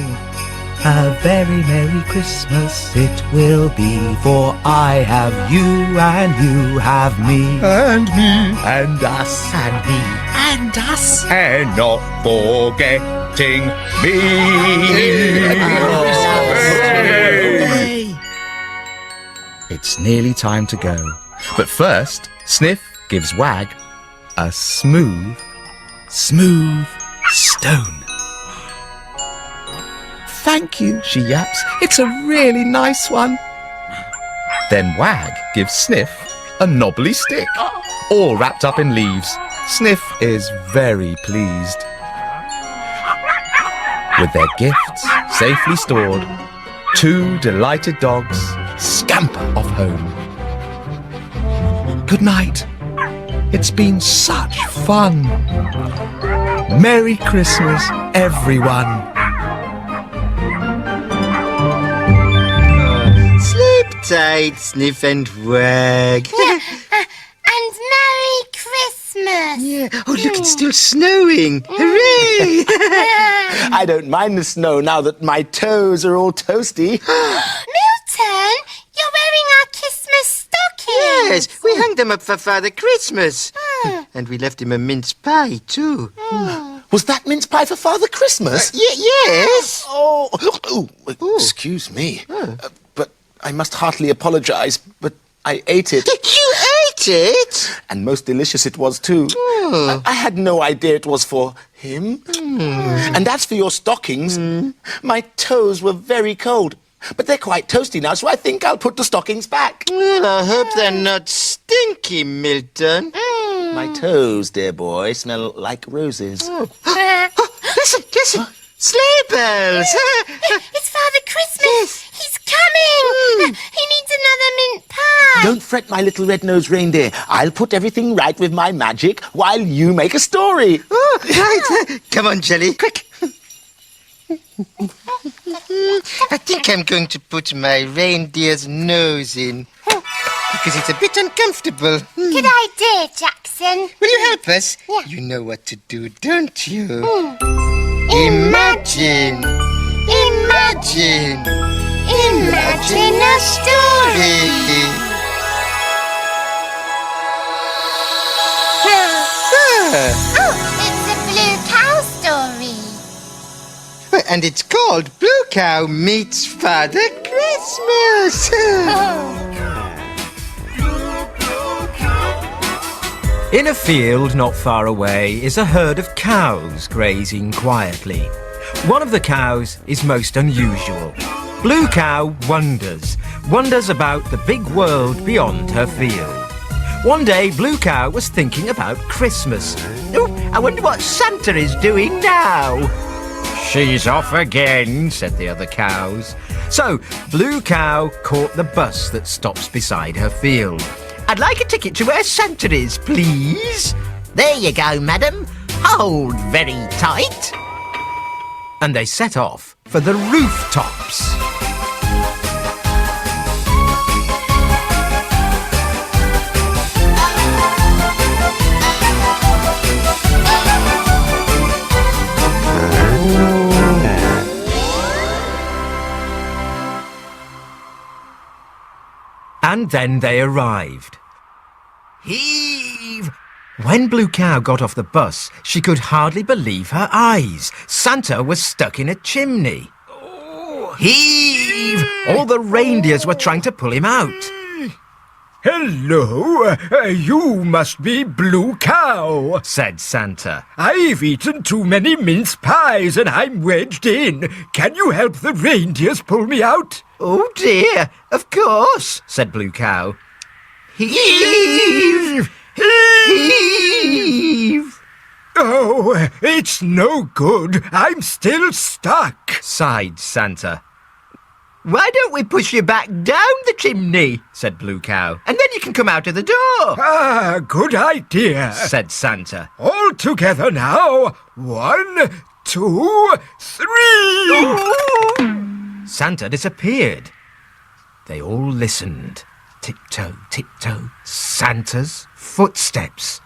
A very Merry Christmas it will be, for I have you and you have me. And me. And us. And me. And us. And not forgetting me. It's nearly time to go. But first, Sniff gives Wag a smooth stone. thank you, she yaps. It's a really nice one. Then Wag gives Sniff a knobbly stick, all wrapped up in leaves. Sniff is very pleased. With their gifts safely stored, 2 delighted dogs scamper off home. Good night. It's been such fun. Merry Christmas, everyone. Sleep tight, Sniff and Wag. And Merry Christmas. Yeah. Oh, look, it's still snowing. Hooray! I don't mind the snow now that my toes are all toasty. Milton, you're wearing our Christmas stockings. Yes, we hung them up for Father Christmas. And we left him a mince pie, too. Was that mince pie for Father Christmas? Yes. Oh, excuse me. But I must heartily apologize, but I ate it. You ate it? And most delicious it was, too. I had no idea it was for him. And as for your stockings, my toes were very cold. But they're quite toasty now, so I think I'll put the stockings back. Well, I hope they're not stinky, Milton. My toes, dear boy, smell like roses. Listen! Sleigh bells! It's Father Christmas. He's coming. He needs another mint pie. Don't fret, my little red-nosed reindeer. I'll put everything right with my magic while you make a story. Oh, right. Come on, Jelly, quick. I think I'm going to put my reindeer's nose in. Because it's a bit uncomfortable. Good idea, Jackson. Will you help us? Yeah. You know what to do, don't you? Imagine. Imagine. Imagine a story. Oh, it's a blue cow story. And it's called Blue Cow Meets Father Christmas. In a field not far away is a herd of cows grazing quietly. One of the cows is most unusual. Blue Cow wonders about the big world beyond her field. One day, Blue Cow was thinking about Christmas. Oh, I wonder what Santa is doing now. She's off again, said the other cows. So, Blue Cow caught the bus that stops beside her field. I'd like a ticket to where Santa is, please. There you go, madam. Hold very tight. And they set off for the rooftops. And then they arrived. Heave! When Blue Cow got off the bus, she could hardly believe her eyes. Santa was stuck in a chimney. Heave! All the reindeers were trying to pull him out. Hello, you must be Blue Cow, said Santa. I've eaten too many mince pies and I'm wedged in. Can you help the reindeers pull me out? Oh dear, of course, said Blue Cow. Heave! Heave! Oh, it's no good. I'm still stuck, sighed Santa. Why don't we push you back down the chimney, said Blue Cow, and then you can come out of the door. Ah, good idea, said Santa. All together now. 1, 2, 3. Santa disappeared. They all listened. Tiptoe, tiptoe, Santa's footsteps.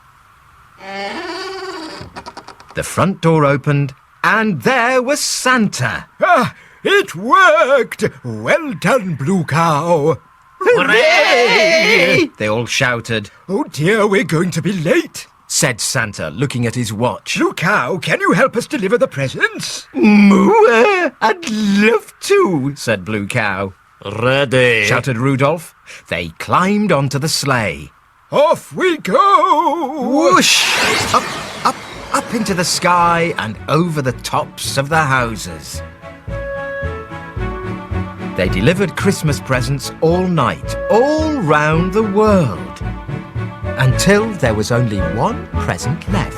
The front door opened, and there was Santa. Ah! It worked! Well done, Blue Cow! Hooray! They all shouted. Oh dear, we're going to be late, said Santa, looking at his watch. Blue Cow, can you help us deliver the presents? Moo! I'd love to, said Blue Cow. Ready, shouted Rudolph. They climbed onto the sleigh. Off we go! Whoosh! Up into the sky and over the tops of the houses. They delivered Christmas presents all night, all round the world, until there was only one present left.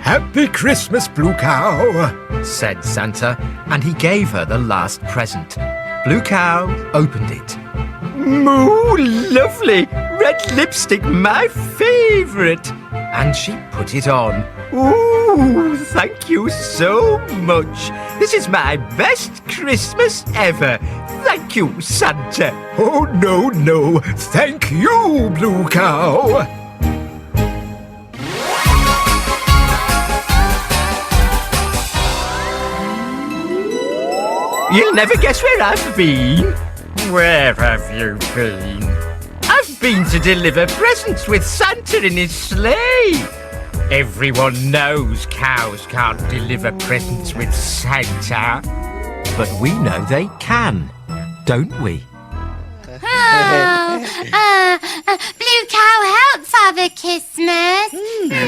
Happy Christmas, Blue Cow, said Santa, and he gave her the last present. Blue Cow opened it. Moo, lovely! Red lipstick, my favourite! And she put it on. Ooh, thank you so much. This is my best Christmas ever. Thank you, Santa. Oh, no. Thank you, Blue Cow. You'll never guess where I've been. Where have you been? I've been to deliver presents with Santa in his sleigh. Everyone knows cows can't deliver presents with Santa. But we know they can, don't we? Blue Cow, help Father Christmas.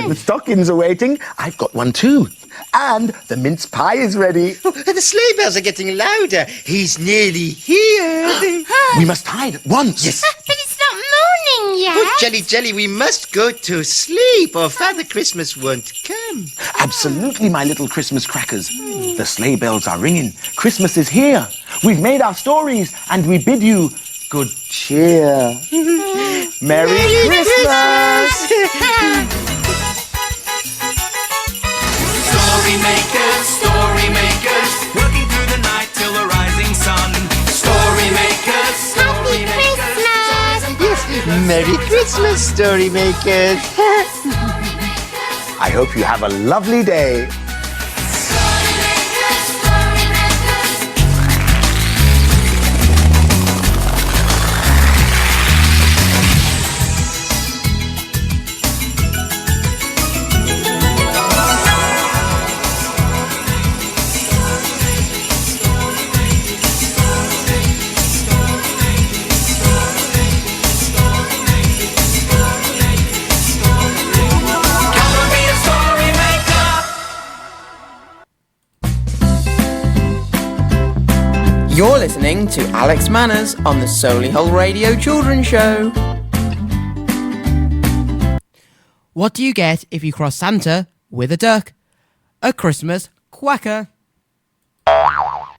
The stockings are waiting. I've got one too. And the mince pie is ready. The sleigh bells are getting louder. He's nearly here. We must hide at once. Yes. But it's not morning yet. Oh, Jelly, we must go to sleep or Father Christmas won't come. Absolutely, my little Christmas crackers. The sleigh bells are ringing. Christmas is here. We've made our stories and we bid you good cheer. Merry Christmas! Story makers, working through the night till the rising sun. Story makers, Happy Christmas! Yes, Merry Christmas, story makers. I hope you have a lovely day. You're listening to Alex Manners on the Solihull Radio Children's Show. What do you get if you cross Santa with a duck? A Christmas quacker. Oh,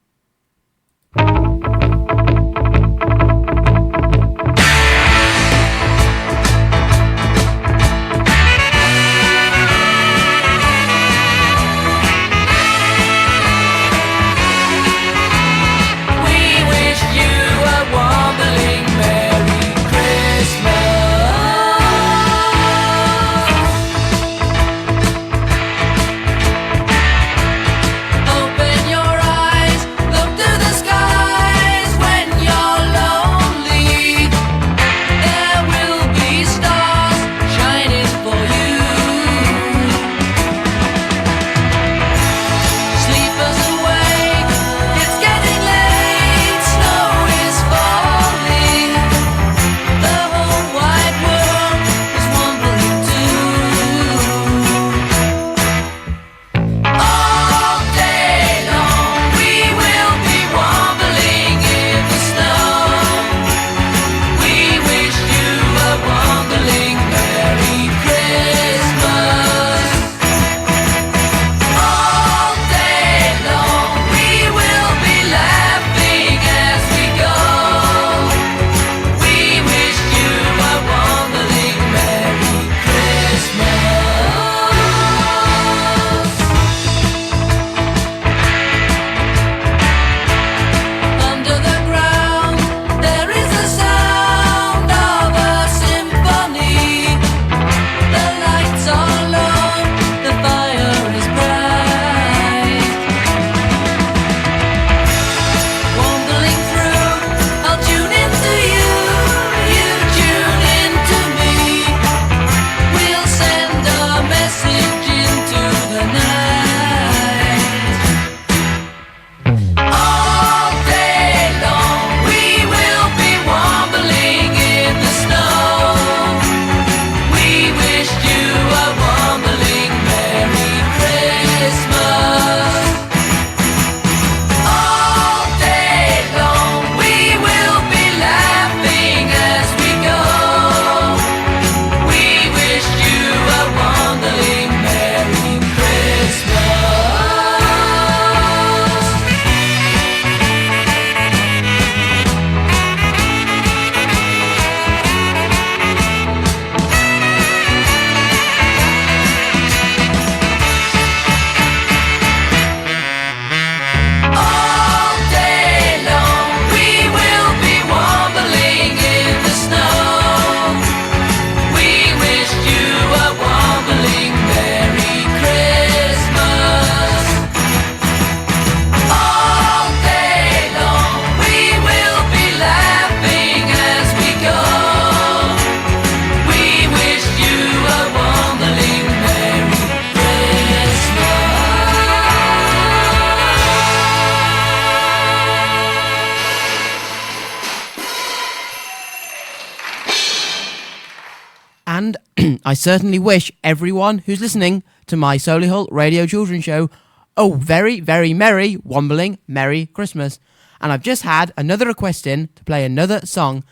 And I certainly wish everyone who's listening to my Solihull Radio Children's Show a very, very merry, wombling, merry Christmas. And I've just had another request in to play another song.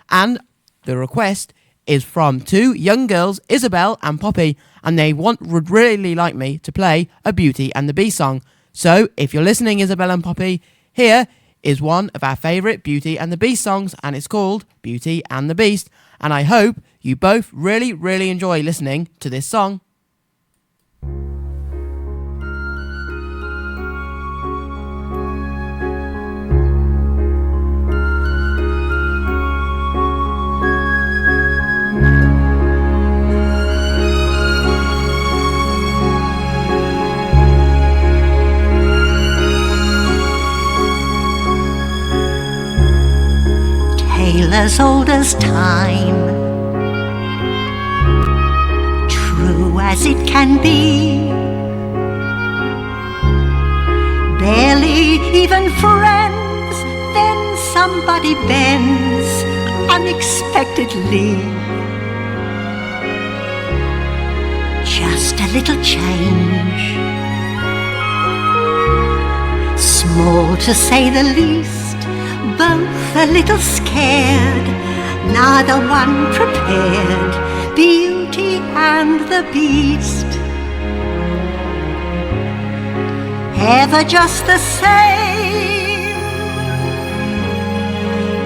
And the request is from two young girls, Isabel and Poppy, and they would really like me to play a Beauty and the Beast song. So if you're listening, Isabel and Poppy, here is one of our favourite Beauty and the Beast songs, and it's called Beauty and the Beast. And I hope you both really, really enjoy listening to this song. Tale as old as time, true as it can be. Barely even friends, then somebody bends unexpectedly. Just a little change, small to say the least. Both a little scared, neither one prepared. Beauty and the Beast, ever just the same,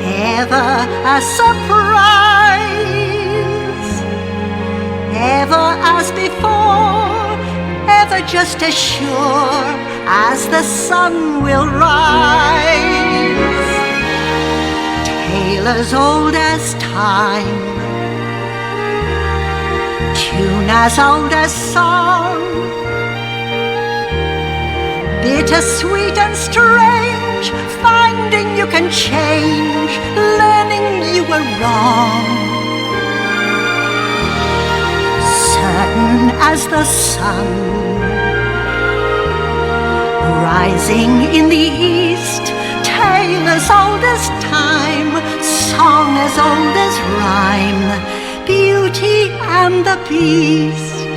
ever a surprise, ever as before, ever just as sure as the sun will rise. Tale as old as time, tune as old as song, bittersweet and strange, finding you can change, learning you were wrong. Certain as the sun, rising in the east. Tale as old as time, song as old as rhyme, Beauty and the Beast.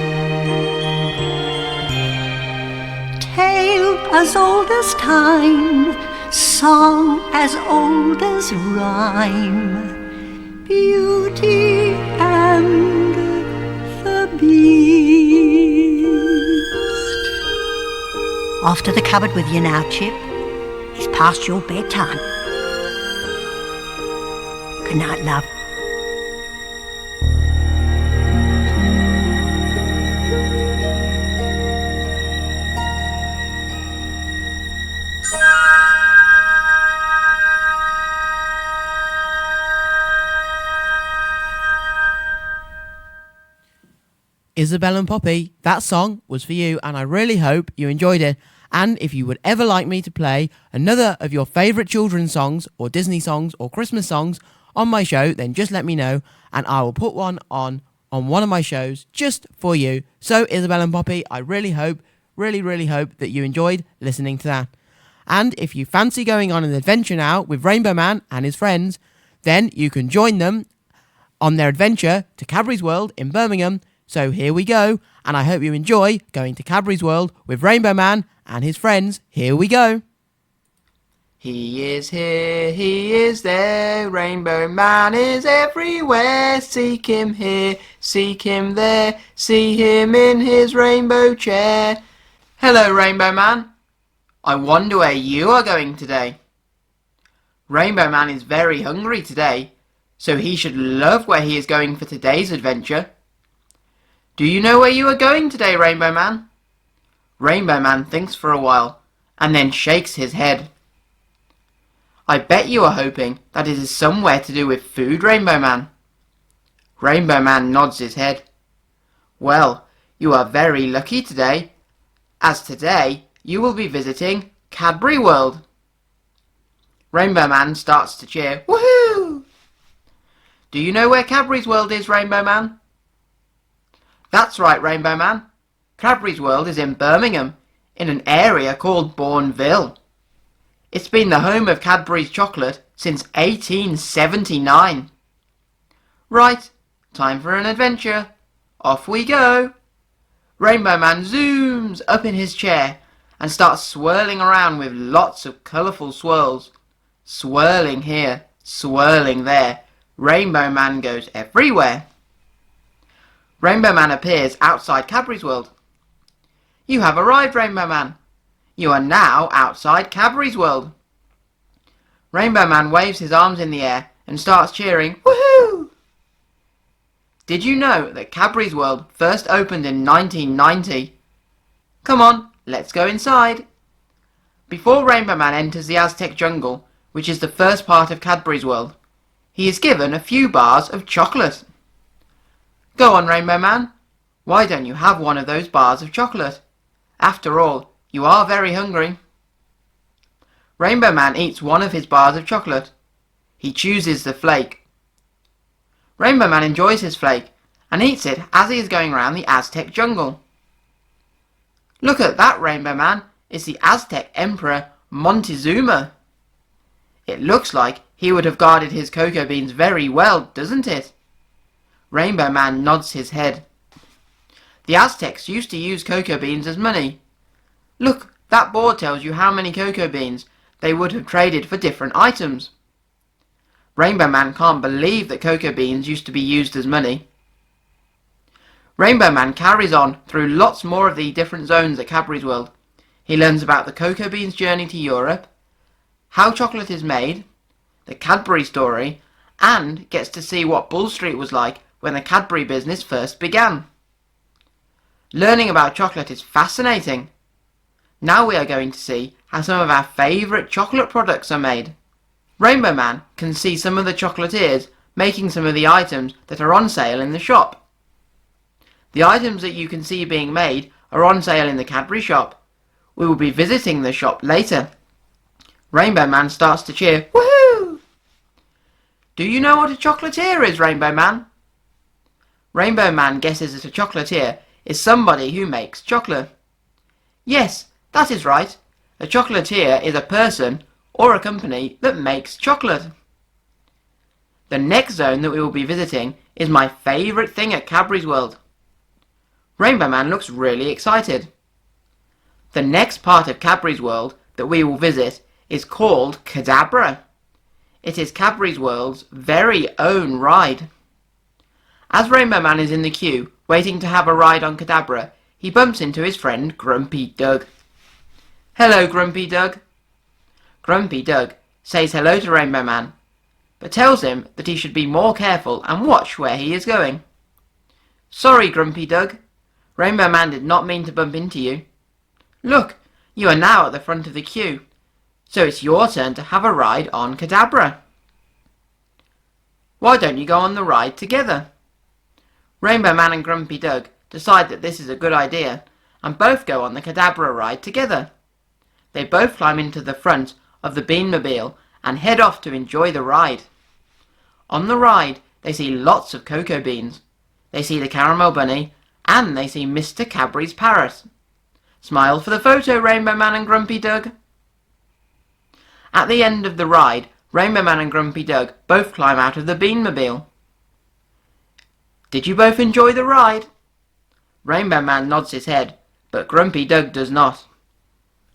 Tale as old as time, song as old as rhyme, Beauty and the Beast. Off to the cupboard with you now, Chip. It's past your bedtime. Good night, love. Isabel and Poppy, that song was for you, and I really hope you enjoyed it. And if you would ever like me to play another of your favourite children's songs or Disney songs or Christmas songs on my show, then just let me know and I will put one on one of my shows just for you. So Isabel and Poppy, I really hope that you enjoyed listening to that. And if you fancy going on an adventure now with Rainbow Man and his friends, then you can join them on their adventure to Cadbury's World in Birmingham. So here we go, and I hope you enjoy going to Cadbury's World with Rainbow Man and his friends. Here we go. He is here, he is there, Rainbow Man is everywhere. Seek him here, seek him there, see him in his rainbow chair. Hello, Rainbow Man. I wonder where you are going today. Rainbow Man is very hungry today, so he should love where he is going for today's adventure. Do you know where you are going today, Rainbow Man? Rainbow Man thinks for a while, and then shakes his head. I bet you are hoping that it is somewhere to do with food, Rainbow Man. Rainbow Man nods his head. Well, you are very lucky today, as today you will be visiting Cadbury World. Rainbow Man starts to cheer. Woohoo! Do you know where Cadbury's World is, Rainbow Man? That's right, Rainbow Man. Cadbury's World is in Birmingham, in an area called Bourneville. It's been the home of Cadbury's chocolate since 1879. Right, time for an adventure. Off we go. Rainbow Man zooms up in his chair and starts swirling around with lots of colourful swirls. Swirling here, swirling there. Rainbow Man goes everywhere. Rainbow Man appears outside Cadbury's World. You have arrived, Rainbow Man. You are now outside Cadbury's World. Rainbow Man waves his arms in the air and starts cheering, woohoo! Did you know that Cadbury's World first opened in 1990? Come on, let's go inside. Before Rainbow Man enters the Aztec jungle, which is the first part of Cadbury's World, he is given a few bars of chocolate. Go on, Rainbow Man. Why don't you have one of those bars of chocolate? After all, you are very hungry. Rainbow Man eats one of his bars of chocolate. He chooses the flake. Rainbow Man enjoys his flake and eats it as he is going around the Aztec jungle. Look at that, Rainbow Man. It's the Aztec Emperor Montezuma. It looks like he would have guarded his cocoa beans very well, doesn't it? Rainbow Man nods his head. The Aztecs used to use cocoa beans as money. Look, that board tells you how many cocoa beans they would have traded for different items. Rainbow Man can't believe that cocoa beans used to be used as money. Rainbow Man carries on through lots more of the different zones at Cadbury's World. He learns about the cocoa beans' journey to Europe, how chocolate is made, the Cadbury story, and gets to see what Bull Street was like when the Cadbury business first began. Learning about chocolate is fascinating. Now we are going to see how some of our favourite chocolate products are made. Rainbow Man can see some of the chocolatiers making some of the items that are on sale in the shop. The items that you can see being made are on sale in the Cadbury shop. We will be visiting the shop later. Rainbow Man starts to cheer, woohoo! Do you know what a chocolatier is, Rainbow Man? Rainbow Man guesses that a chocolatier is somebody who makes chocolate. Yes, that is right. A chocolatier is a person or a company that makes chocolate. The next zone that we will be visiting is my favourite thing at Cadbury's World. Rainbow Man looks really excited. The next part of Cadbury's World that we will visit is called Cadabra. It is Cadbury's World's very own ride. As Rainbow Man is in the queue, waiting to have a ride on Cadabra, he bumps into his friend Grumpy Doug. Hello, Grumpy Doug. Grumpy Doug says hello to Rainbow Man, but tells him that he should be more careful and watch where he is going. Sorry, Grumpy Doug. Rainbow Man did not mean to bump into you. Look, you are now at the front of the queue, so it's your turn to have a ride on Cadabra. Why don't you go on the ride together? Rainbow Man and Grumpy Doug decide that this is a good idea, and both go on the Cadabra ride together. They both climb into the front of the Beanmobile and head off to enjoy the ride. On the ride, they see lots of cocoa beans. They see the Caramel Bunny, and they see Mr. Cadbury's parrot. Smile for the photo, Rainbow Man and Grumpy Doug. At the end of the ride, Rainbow Man and Grumpy Doug both climb out of the Beanmobile. Did you both enjoy the ride? Rainbow Man nods his head, but Grumpy Doug does not.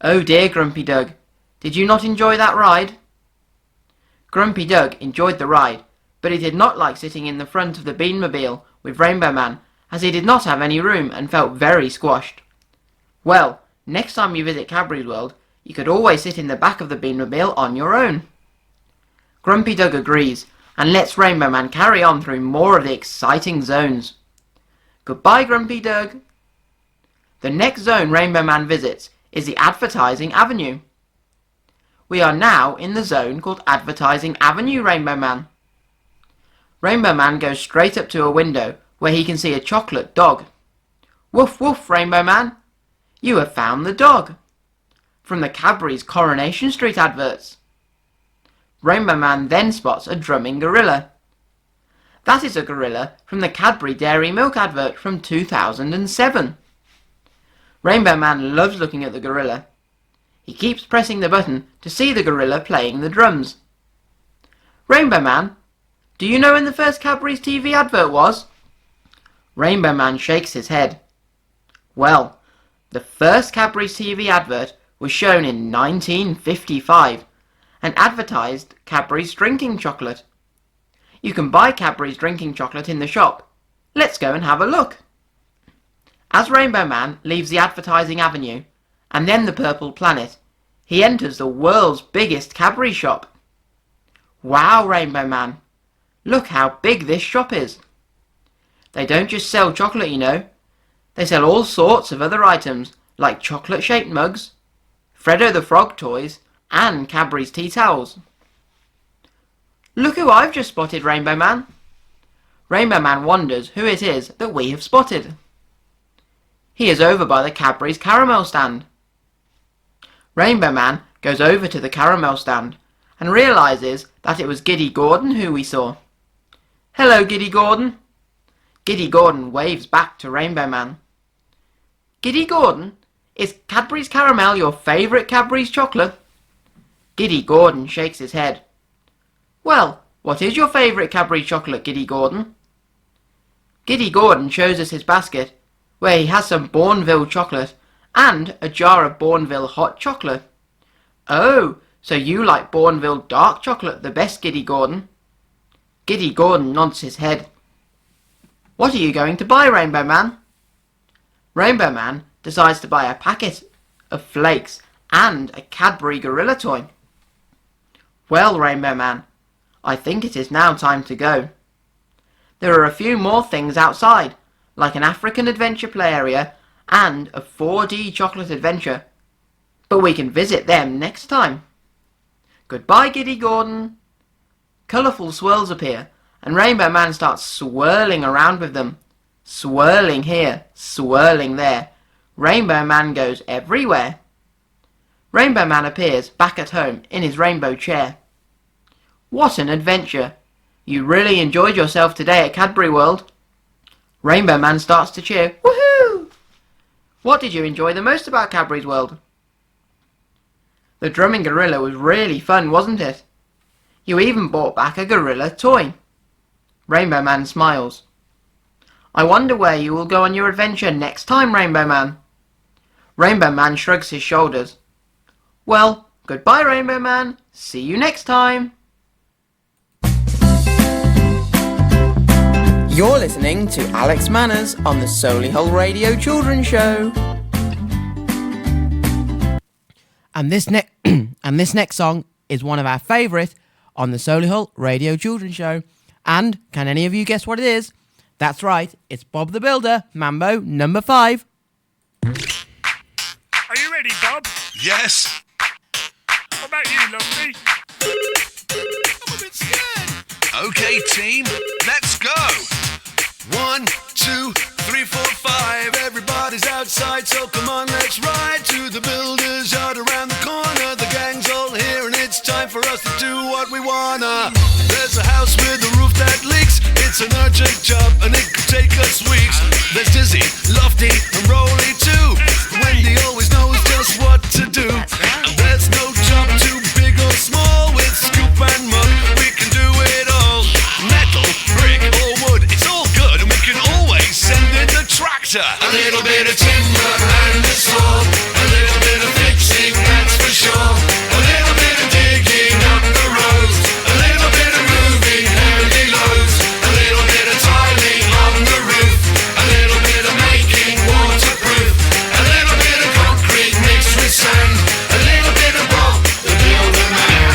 Oh dear, Grumpy Doug, did you not enjoy that ride? Grumpy Doug enjoyed the ride, but he did not like sitting in the front of the Beanmobile with Rainbow Man, as he did not have any room and felt very squashed. Well, next time you visit Cadbury's World, you could always sit in the back of the Beanmobile on your own. Grumpy Doug agrees, and lets Rainbow Man carry on through more of the exciting zones. Goodbye, Grumpy Doug. The next zone Rainbow Man visits is the Advertising Avenue. We are now in the zone called Advertising Avenue, Rainbow Man. Rainbow Man goes straight up to a window where he can see a chocolate dog. Woof woof, Rainbow Man. You have found the dog. From the Cadbury's Coronation Street adverts. Rainbow Man then spots a drumming gorilla. That is a gorilla from the Cadbury Dairy Milk advert from 2007. Rainbow Man loves looking at the gorilla. He keeps pressing the button to see the gorilla playing the drums. Rainbow Man, do you know when the first Cadbury's TV advert was? Rainbow Man shakes his head. Well, the first Cadbury's TV advert was shown in 1955 and advertised Cadbury's drinking chocolate. You can buy Cadbury's drinking chocolate in the shop. Let's go and have a look. As Rainbow Man leaves the advertising avenue and then the Purple Planet, he enters the world's biggest Cadbury shop. Wow, Rainbow Man, look how big this shop is. They don't just sell chocolate, you know. They sell all sorts of other items like chocolate-shaped mugs, Freddo the Frog toys, and Cadbury's tea towels. Look who I've just spotted, Rainbow Man. Rainbow Man wonders who it is that we have spotted. He is over by the Cadbury's caramel stand. Rainbow Man goes over to the caramel stand and realises that it was Giddy Gordon who we saw. Hello, Giddy Gordon. Giddy Gordon waves back to Rainbow Man. Giddy Gordon, is Cadbury's caramel your favourite Cadbury's chocolate? Giddy Gordon shakes his head. Well, what is your favourite Cadbury chocolate, Giddy Gordon? Giddy Gordon shows us his basket, where he has some Bourneville chocolate and a jar of Bourneville hot chocolate. Oh, so you like Bourneville dark chocolate the best, Giddy Gordon? Giddy Gordon nods his head. What are you going to buy, Rainbow Man? Rainbow Man decides to buy a packet of flakes and a Cadbury gorilla toy. Well, Rainbow Man, I think it is now time to go. There are a few more things outside, like an African adventure play area and a 4D chocolate adventure, but we can visit them next time. Goodbye, Giddy Gordon. Colourful swirls appear, and Rainbow Man starts swirling around with them. Swirling here, swirling there. Rainbow Man goes everywhere. Rainbow Man appears back at home in his rainbow chair. What an adventure! You really enjoyed yourself today at Cadbury World. Rainbow Man starts to cheer. Woohoo! What did you enjoy the most about Cadbury's World? The drumming gorilla was really fun, wasn't it? You even brought back a gorilla toy. Rainbow Man smiles. I wonder where you will go on your adventure next time, Rainbow Man. Rainbow Man shrugs his shoulders. Well, goodbye, Rainbow Man. See you next time. You're listening to Alex Manners on the Solihull Radio Children's Show. And this next song is one of our favourite on the Solihull Radio Children's Show. And can any of you guess what it is? That's right, it's Bob the Builder, Mambo number 5. Are you ready, Bob? Yes. What about you, lovely? I'm a bit scared. Okay, team, let's go. 1, 2, 3, 4, 5. Everybody's outside, so come on, let's ride to the builder's yard around the corner. The gang's all here, and it's time for us to do what we wanna. There's a house with a roof that leaks. It's an urgent job, and it could take us weeks. There's Dizzy, Lofty, and Rolly too. Wendy always knows just what to do. And there's no job too big or small. With scoop and mug, we can do it all. Metal, brick, or wood, it's all good, and we can always send in the tractor. A little bit of timber and a saw. A little bit of fixing, that's for sure. A little bit of digging up the roads. A little bit of moving heavy loads. A little bit of tiling on the roof. A little bit of making waterproof. A little bit of concrete mixed with sand. A little bit of Bob the Builder Man.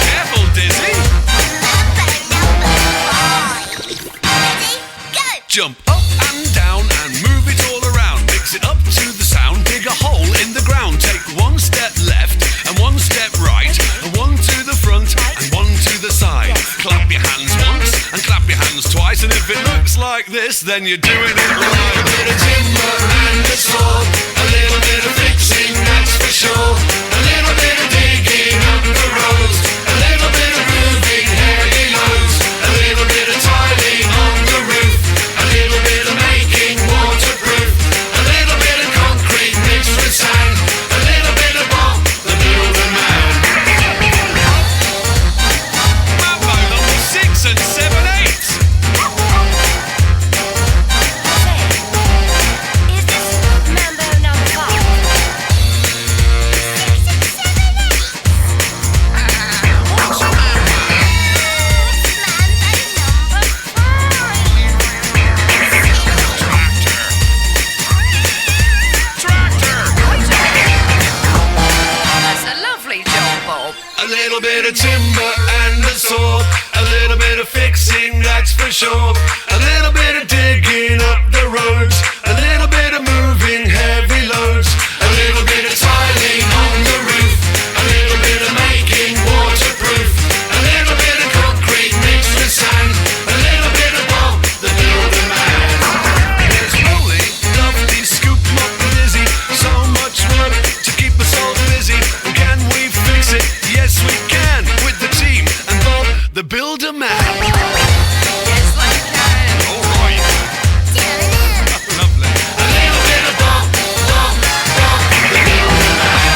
Careful, Dizzy. Jump up and down and move it all around. Mix it up to the sound. Dig a hole in the ground. Take one step left and one step right, and one to the front and one to the side. Clap your hands once and clap your hands twice, and if it looks like this, then you're doing it right. A little bit of timber and a saw. A little bit of fixing, that's for sure. A little bit of digging up the roads. A little bit of moving heavy loads. A little bit of tiling on the roof. A little bit of making waterproof. A little bit of concrete mixed with sand. A little bit of Bob the Builder Man. of timber and a saw, a little bit of fixing, that's for sure. A little bit of digging up the roads, a little bit of moving heavy loads, a little bit of tiling on the roof, a little bit of making waterproof, a little bit of concrete mixed with sand, a little bit of Bob the Builder Man. There's Rolly, Lofty, Scoop, Mop and Dizzy, so much work to keep us all busy. Can we fix it? Yes we can, with the team and Bob the Builder Man. Yes we can. All right. Lovely. A little bit of Bob the Builder Man.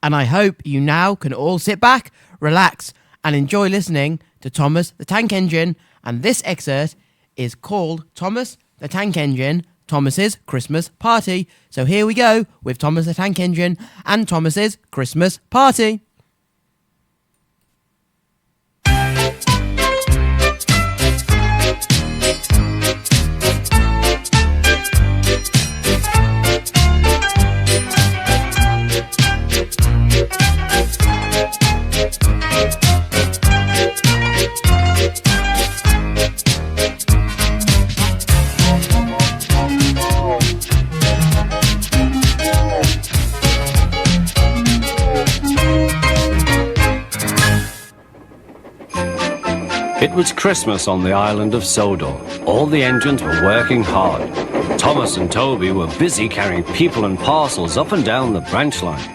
And I hope you now can all sit back, relax, and enjoy listening to Thomas the Tank Engine. And this excerpt is called Thomas the Tank Engine, Thomas's Christmas Party. So here we go with Thomas the Tank Engine and Thomas's Christmas Party. It was Christmas on the island of Sodor. All the engines were working hard. Thomas and Toby were busy carrying people and parcels up and down the branch line.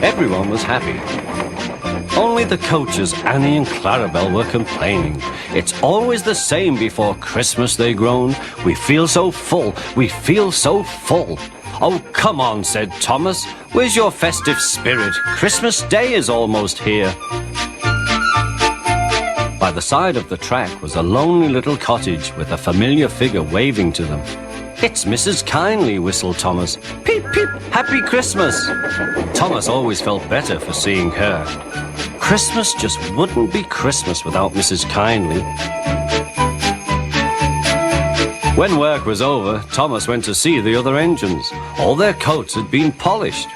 Everyone was happy. Only the coaches, Annie and Clarabelle, were complaining. It's always the same before Christmas, they groaned. We feel so full, we feel so full. Oh, come on, said Thomas. Where's your festive spirit? Christmas Day is almost here. By the side of the track was a lonely little cottage with a familiar figure waving to them. It's Mrs. Kindly, whistled Thomas. Peep, peep, Happy Christmas! Thomas always felt better for seeing her. Christmas just wouldn't be Christmas without Mrs. Kindly. When work was over, Thomas went to see the other engines. All their coats had been polished.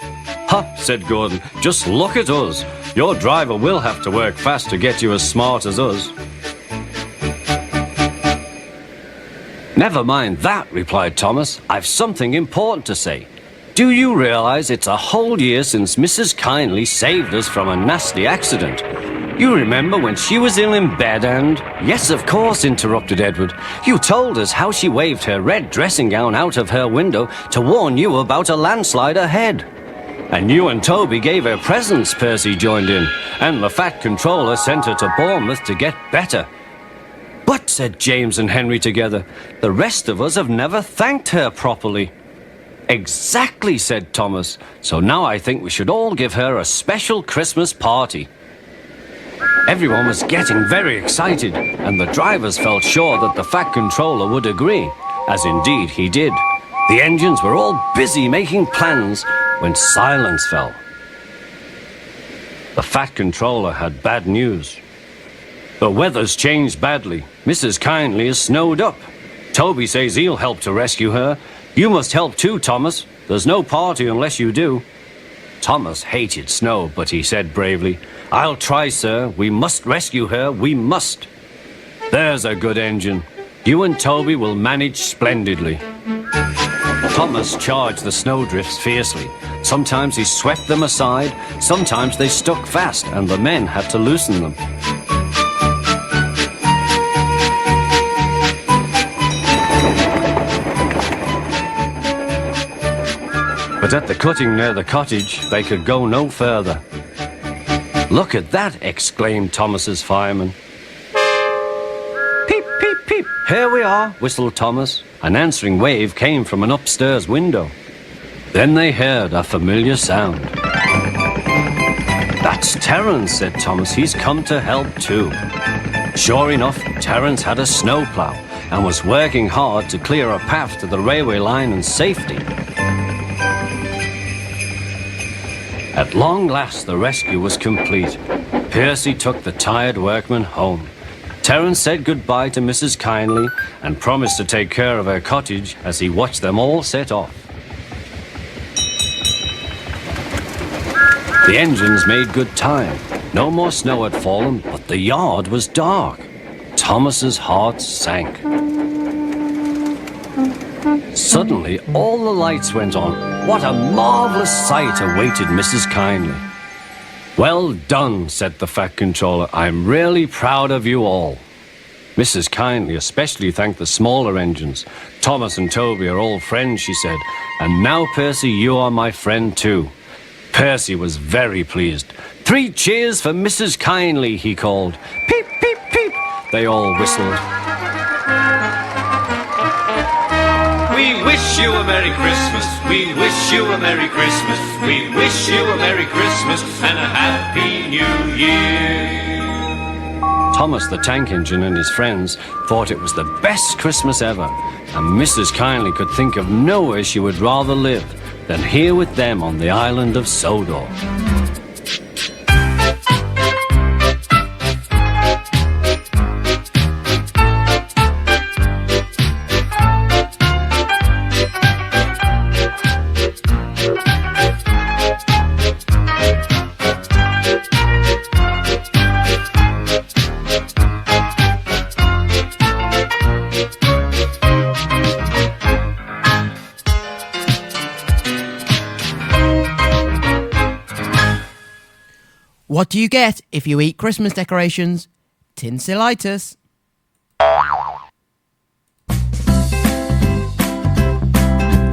Ha, said Gordon, just look at us. Your driver will have to work fast to get you as smart as us. Never mind that, replied Thomas. I've something important to say. Do you realize it's a whole year since Mrs. Kindly saved us from a nasty accident? You remember when she was ill in bed and... Yes, of course, interrupted Edward. You told us how she waved her red dressing gown out of her window to warn you about a landslide ahead. And you and Toby gave her presents, Percy joined in. And the Fat Controller sent her to Bournemouth to get better. But, said James and Henry together, the rest of us have never thanked her properly. Exactly, said Thomas. So now I think we should all give her a special Christmas party. Everyone was getting very excited, and the drivers felt sure that the Fat Controller would agree, as indeed he did. The engines were all busy making plans when silence fell. The Fat Controller had bad news. The weather's changed badly. Mrs. Kindly is snowed up. Toby says he'll help to rescue her. You must help too, Thomas. There's no party unless you do. Thomas hated snow, but he said bravely, I'll try, sir. We must rescue her. We must. There's a good engine. You and Toby will manage splendidly. Thomas charged the snowdrifts fiercely. Sometimes he swept them aside, sometimes they stuck fast, and the men had to loosen them. But at the cutting near the cottage, they could go no further. Look at that, exclaimed Thomas's fireman. Peep, peep, peep. Here we are, whistled Thomas. An answering wave came from an upstairs window. Then they heard a familiar sound. That's Terence, said Thomas. He's come to help too. Sure enough, Terence had a snowplow and was working hard to clear a path to the railway line in safety. At long last, the rescue was complete. Percy took the tired workmen home. Terence said goodbye to Mrs. Kindly and promised to take care of her cottage as he watched them all set off. The engines made good time. No more snow had fallen, but the yard was dark. Thomas's heart sank. Suddenly, all the lights went on. What a marvelous sight awaited Mrs. Kindly. Well done, said the Fat Controller. I'm really proud of you all. Mrs. Kindly especially thanked the smaller engines. Thomas and Toby are all friends, she said. And now, Percy, you are my friend too. Percy was very pleased. 3 cheers for Mrs. Kindly, he called. Peep, peep, peep. They all whistled. We wish you a Merry Christmas. We wish you a Merry Christmas. We wish you a Merry Christmas and a Happy New Year. Thomas the Tank Engine and his friends thought it was the best Christmas ever, and Mrs. Kindly could think of nowhere she would rather live than here with them on the island of Sodor. What do you get if you eat Christmas decorations? Tinselitis.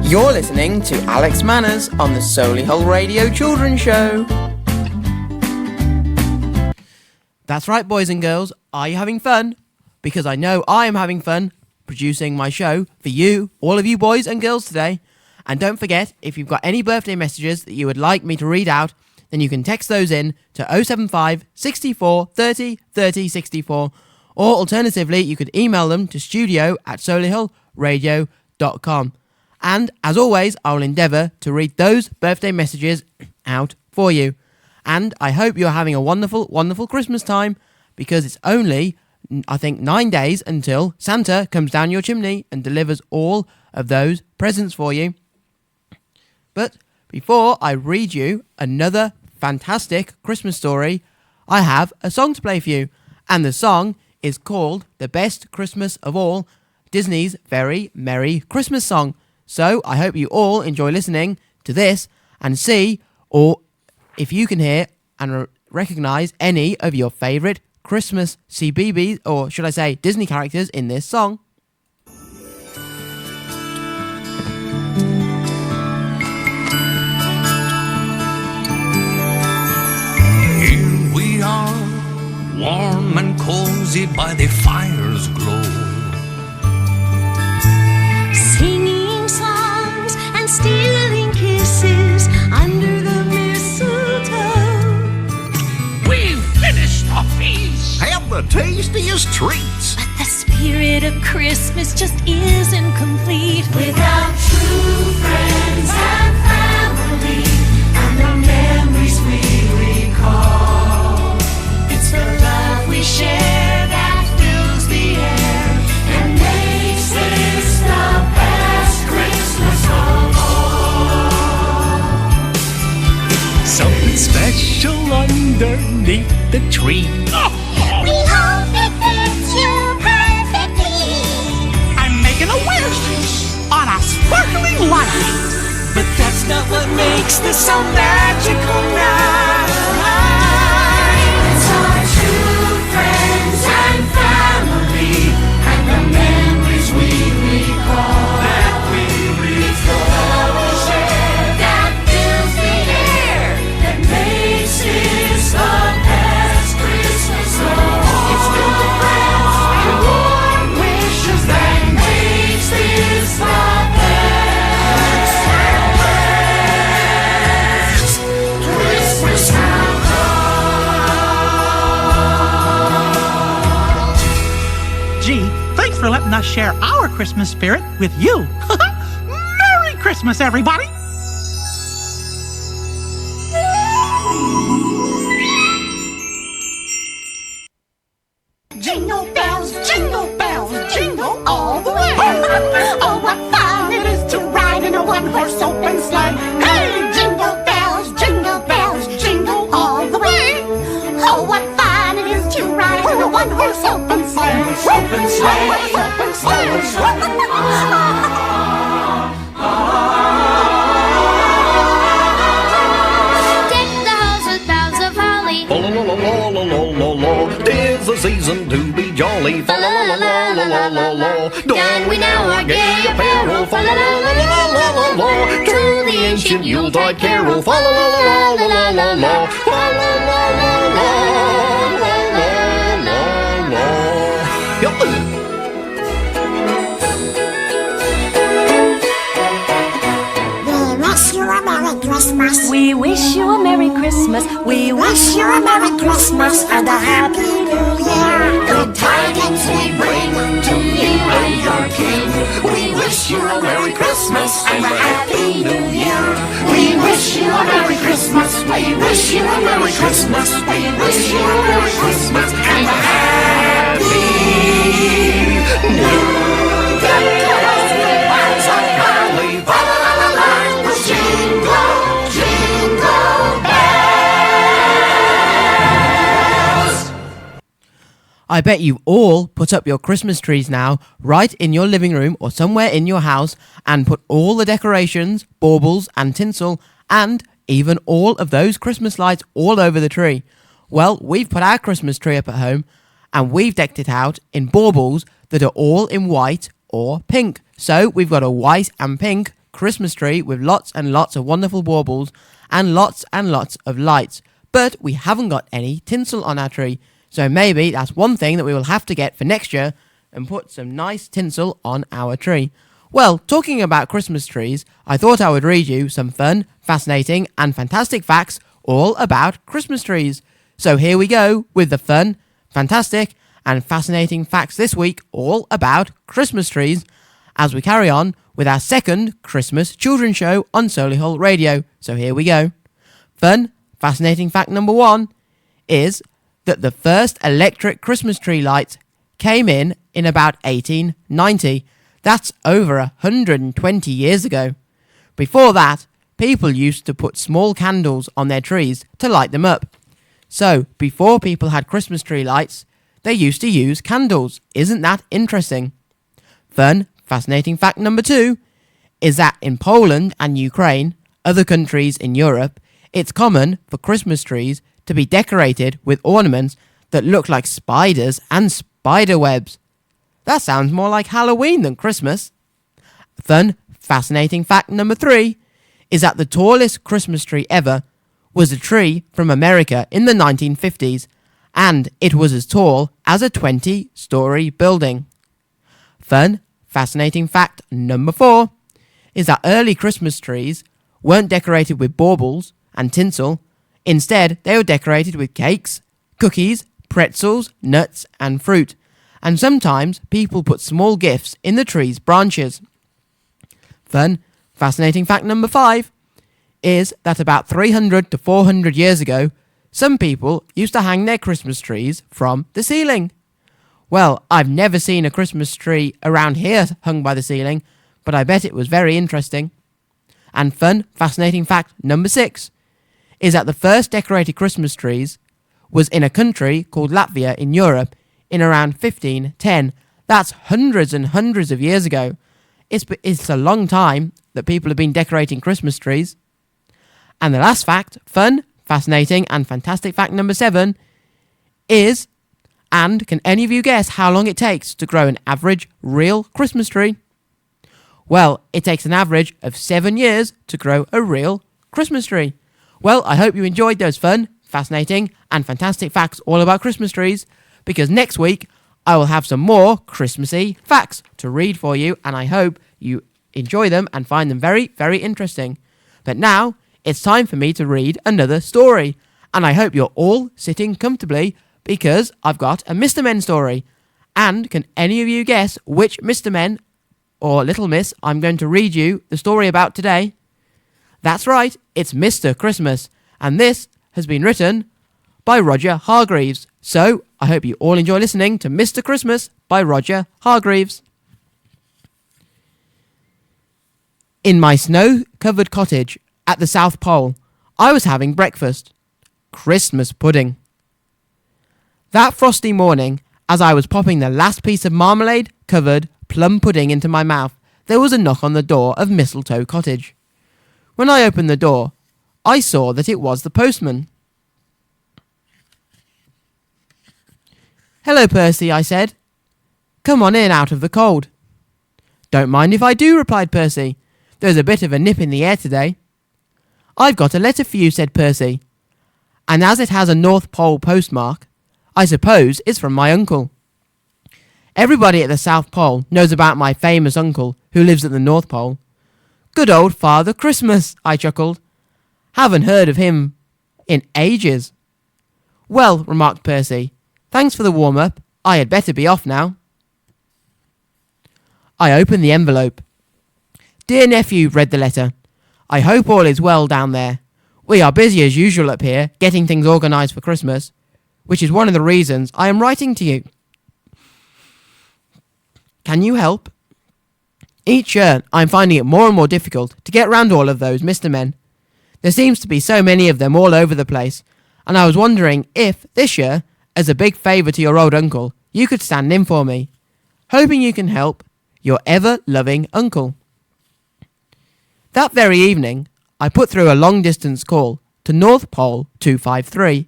You're listening to Alex Manners on the Solihull Radio Children's Show. That's right, boys and girls. Are you having fun? Because I know I am having fun producing my show for you, all of you boys and girls today. And don't forget, if you've got any birthday messages that you would like me to read out, then you can text those in to 075 64 30 30 64, or alternatively you could email them to studio@solihullradio.com. And as always, I will endeavour to read those birthday messages out for you. And I hope you're having a wonderful, wonderful Christmas time, because it's only, I think, 9 days until Santa comes down your chimney and delivers all of those presents for you. But before I read you another fantastic Christmas story, I have a song to play for you, and the song is called The Best Christmas of All, Disney's Very Merry Christmas Song. So I hope you all enjoy listening to this and see, or if you can hear and recognise any of your favourite Christmas CBeebies, or should I say Disney characters in this song. We are warm and cozy by the fire's glow, Singing songs and stealing kisses under the mistletoe. We've finished our feast. Have the tastiest treats. But the spirit of Christmas just isn't complete without true friends and family and the memories we recall. It's the love we share that fills the air and makes this the best Christmas of all. Something special underneath the tree. We hope it fits you perfectly. I'm making a wish on a sparkling light. But that's not what makes this so magical night. It's our true friends and family and the memories we recall. That we recall. We share that fills the air that makes this the best Christmas of all. It's good friends and warm wishes that makes this the best Christmas of all. Gee, thanks for letting us share our Christmas spirit with you. Merry Christmas, everybody! Jingle bells, jingle all the way. Oh, what fun it is to ride in a one-horse open sleigh. Hey, jingle bells, jingle horse, open sleigh. Deck the halls with boughs of holly. La la la la la la la la. 'Tis the season to be jolly. Fa la la la la la la la. Don we now our gay apparel. Fa la la la la la la la. To the ancient Yuletide carol. Fa la la la la la la la. Fa la la la la la la la la. Yup. We wish you a Merry Christmas. We wish you a Merry Christmas and a Happy New Year. Good tidings we bring to you and your king. We wish you a Merry Christmas and a Happy New Year. We wish you a Merry Christmas. We wish you a Merry Christmas. We wish you a Merry Christmas and a Happy New Year. Bells on holly, fa la la la la, with jingle, jingle bells. I bet you've all put up your Christmas trees now, right in your living room or somewhere in your house, and put all the decorations, baubles and tinsel, and even all of those Christmas lights all over the tree. Well, we've put our Christmas tree up at home, and we've decked it out in baubles that are all in white or pink. So we've got a white and pink Christmas tree with lots and lots of wonderful baubles and lots of lights. But we haven't got any tinsel on our tree. So maybe that's one thing that we will have to get for next year and put some nice tinsel on our tree. Well, talking about Christmas trees, I thought I would read you some fun, fascinating and fantastic facts all about Christmas trees. So here we go with the fun, fantastic and fascinating facts this week all about Christmas trees as we carry on with our second Christmas children's show on Solihull Radio. So here we go. Fun, fascinating fact number 1 is that the first electric Christmas tree lights came in about 1890. That's over 120 years ago. Before that, people used to put small candles on their trees to light them up. So, before people had Christmas tree lights, they used to use candles. Isn't that interesting? Fun, fascinating fact number 2 is that in Poland and Ukraine, other countries in Europe, it's common for Christmas trees to be decorated with ornaments that look like spiders and spider webs. That sounds more like Halloween than Christmas. Fun, fascinating fact number 3 is that the tallest Christmas tree ever was a tree from America in the 1950s, and it was as tall as a 20-story building. Fun, fascinating fact number 4 is that early Christmas trees weren't decorated with baubles and tinsel. Instead, they were decorated with cakes, cookies, pretzels, nuts and fruit. And sometimes people put small gifts in the tree's branches. Fun, fascinating fact number 5 is that about 300 to 400 years ago, some people used to hang their Christmas trees from the ceiling. Well, I've never seen a Christmas tree around here hung by the ceiling, but I bet it was very interesting. And fun, fascinating fact number 6 is that the first decorated Christmas trees was in a country called Latvia in Europe in around 1510. That's hundreds and hundreds of years ago. It's a long time that people have been decorating Christmas trees. And the last fact, fun, fascinating and fantastic fact number 7 is, and can any of you guess how long it takes to grow an average real Christmas tree? Well, it takes an average of 7 years to grow a real Christmas tree. Well, I hope you enjoyed those fun, fascinating and fantastic facts all about Christmas trees, because next week I will have some more Christmassy facts to read for you, and I hope you enjoy them and find them very, very interesting. But now it's time for me to read another story, and I hope you're all sitting comfortably because I've got a Mr. Men story. And can any of you guess which Mr. Men or Little Miss I'm going to read you the story about today? That's right, it's Mr. Christmas, and this has been written by Roger Hargreaves. So, I hope you all enjoy listening to Mr. Christmas by Roger Hargreaves. In my snow-covered cottage at the South Pole, I was having breakfast. Christmas pudding. That frosty morning, As I was popping the last piece of marmalade-covered plum pudding into my mouth, there was a knock on the door of Mistletoe Cottage. When I opened the door, I saw that it was the postman. "Hello, Percy," I said. "Come on in out of the cold." "Don't mind if I do," replied Percy. "There's a bit of a nip in the air today." "I've got a letter for you," said Percy. "And as it has a North Pole postmark, I suppose it's from my uncle." Everybody at the South Pole knows about my famous uncle who lives at the North Pole. "Good old Father Christmas," I chuckled. "Haven't heard of him in ages." "Well," remarked Percy, "thanks for the warm-up. I had better be off now." I opened the envelope. "Dear nephew," read the letter. "I hope all is well down there. We are busy as usual up here, getting things organised for Christmas, which is one of the reasons I am writing to you. Can you help? Each year, I'm finding it more and more difficult to get round all of those Mr. Men. There seems to be so many of them all over the place, and I was wondering if, this year, as a big favour to your old uncle, you could stand in for me. Hoping you can help, your ever-loving uncle." That very evening, I put through a long-distance call to North Pole 253.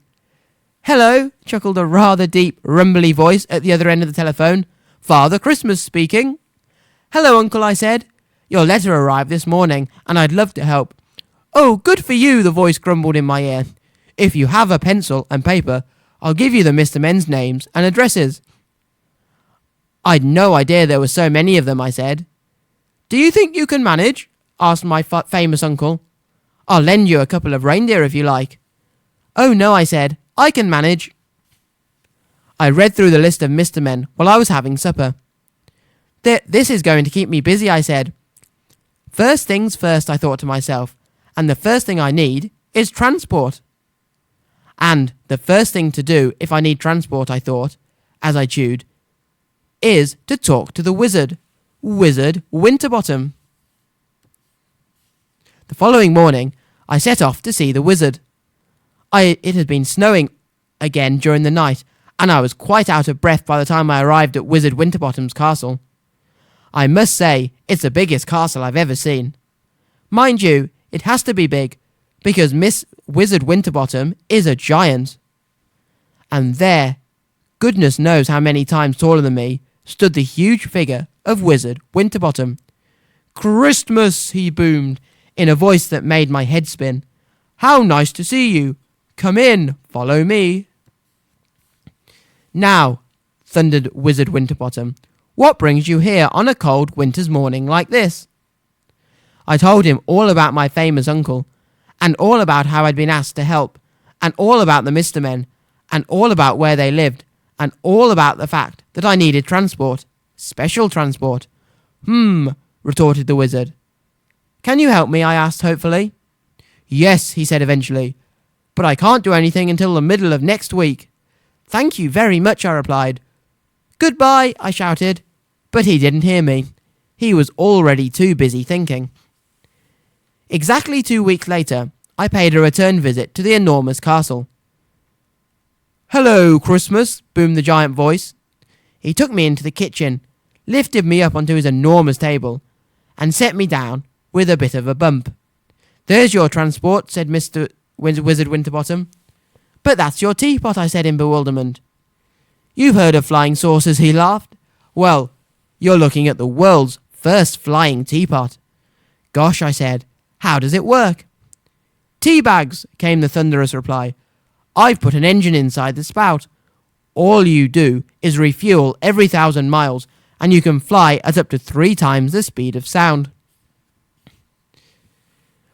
"Hello," chuckled a rather deep, rumbly voice at the other end of the telephone. "Father Christmas speaking." "Hello, Uncle," I said. "Your letter arrived this morning, and I'd love to help." "Oh, good for you," the voice grumbled in my ear. "If you have a pencil and paper, I'll give you the Mr. Men's names and addresses." "I'd no idea there were so many of them," I said. "Do you think you can manage?" asked my famous uncle. "I'll lend you a couple of reindeer if you like." "Oh, no," I said. "I can manage." I read through the list of Mr. Men while I was having supper. "This is going to keep me busy," I said. "First things first," I thought to myself, "and the first thing I need is transport." And the first thing to do if I need transport, I thought, as I chewed, is to talk to the wizard, Wizard Winterbottom. The following morning, I set off to see the wizard. It had been snowing again during the night, and I was quite out of breath by the time I arrived at Wizard Winterbottom's castle. I must say, it's the biggest castle I've ever seen. Mind you, it has to be big, because Miss Wizard Winterbottom is a giant. And there, goodness knows how many times taller than me, stood the huge figure of Wizard Winterbottom. "Christmas!" he boomed, in a voice that made my head spin. "How nice to see you! Come in, follow me." "Now," thundered Wizard Winterbottom, "what brings you here on a cold winter's morning like this?" I told him all about my famous uncle, and all about how I'd been asked to help, and all about the Mr. Men, and all about where they lived, and all about the fact that I needed transport. Special transport. Retorted the wizard. "Can you help me?" I asked hopefully. "Yes," he said eventually, "but I can't do anything until the middle of next week." "Thank you very much," I replied. "Goodbye," I shouted, but he didn't hear me. He was already too busy thinking. Exactly 2 weeks later, I paid a return visit to the enormous castle. "Hello, Christmas," boomed the giant voice. He took me into the kitchen, lifted me up onto his enormous table, and set me down with a bit of a bump. "There's your transport," said Mr. Wizard Winterbottom. "But that's your teapot," I said in bewilderment. "You've heard of flying saucers," he laughed. "Well, you're looking at the world's first flying teapot." "Gosh," I said, "how does it work?" "Tea bags," came the thunderous reply. "I've put an engine inside the spout. All you do is refuel every 1,000 miles, and you can fly at up to 3 times the speed of sound."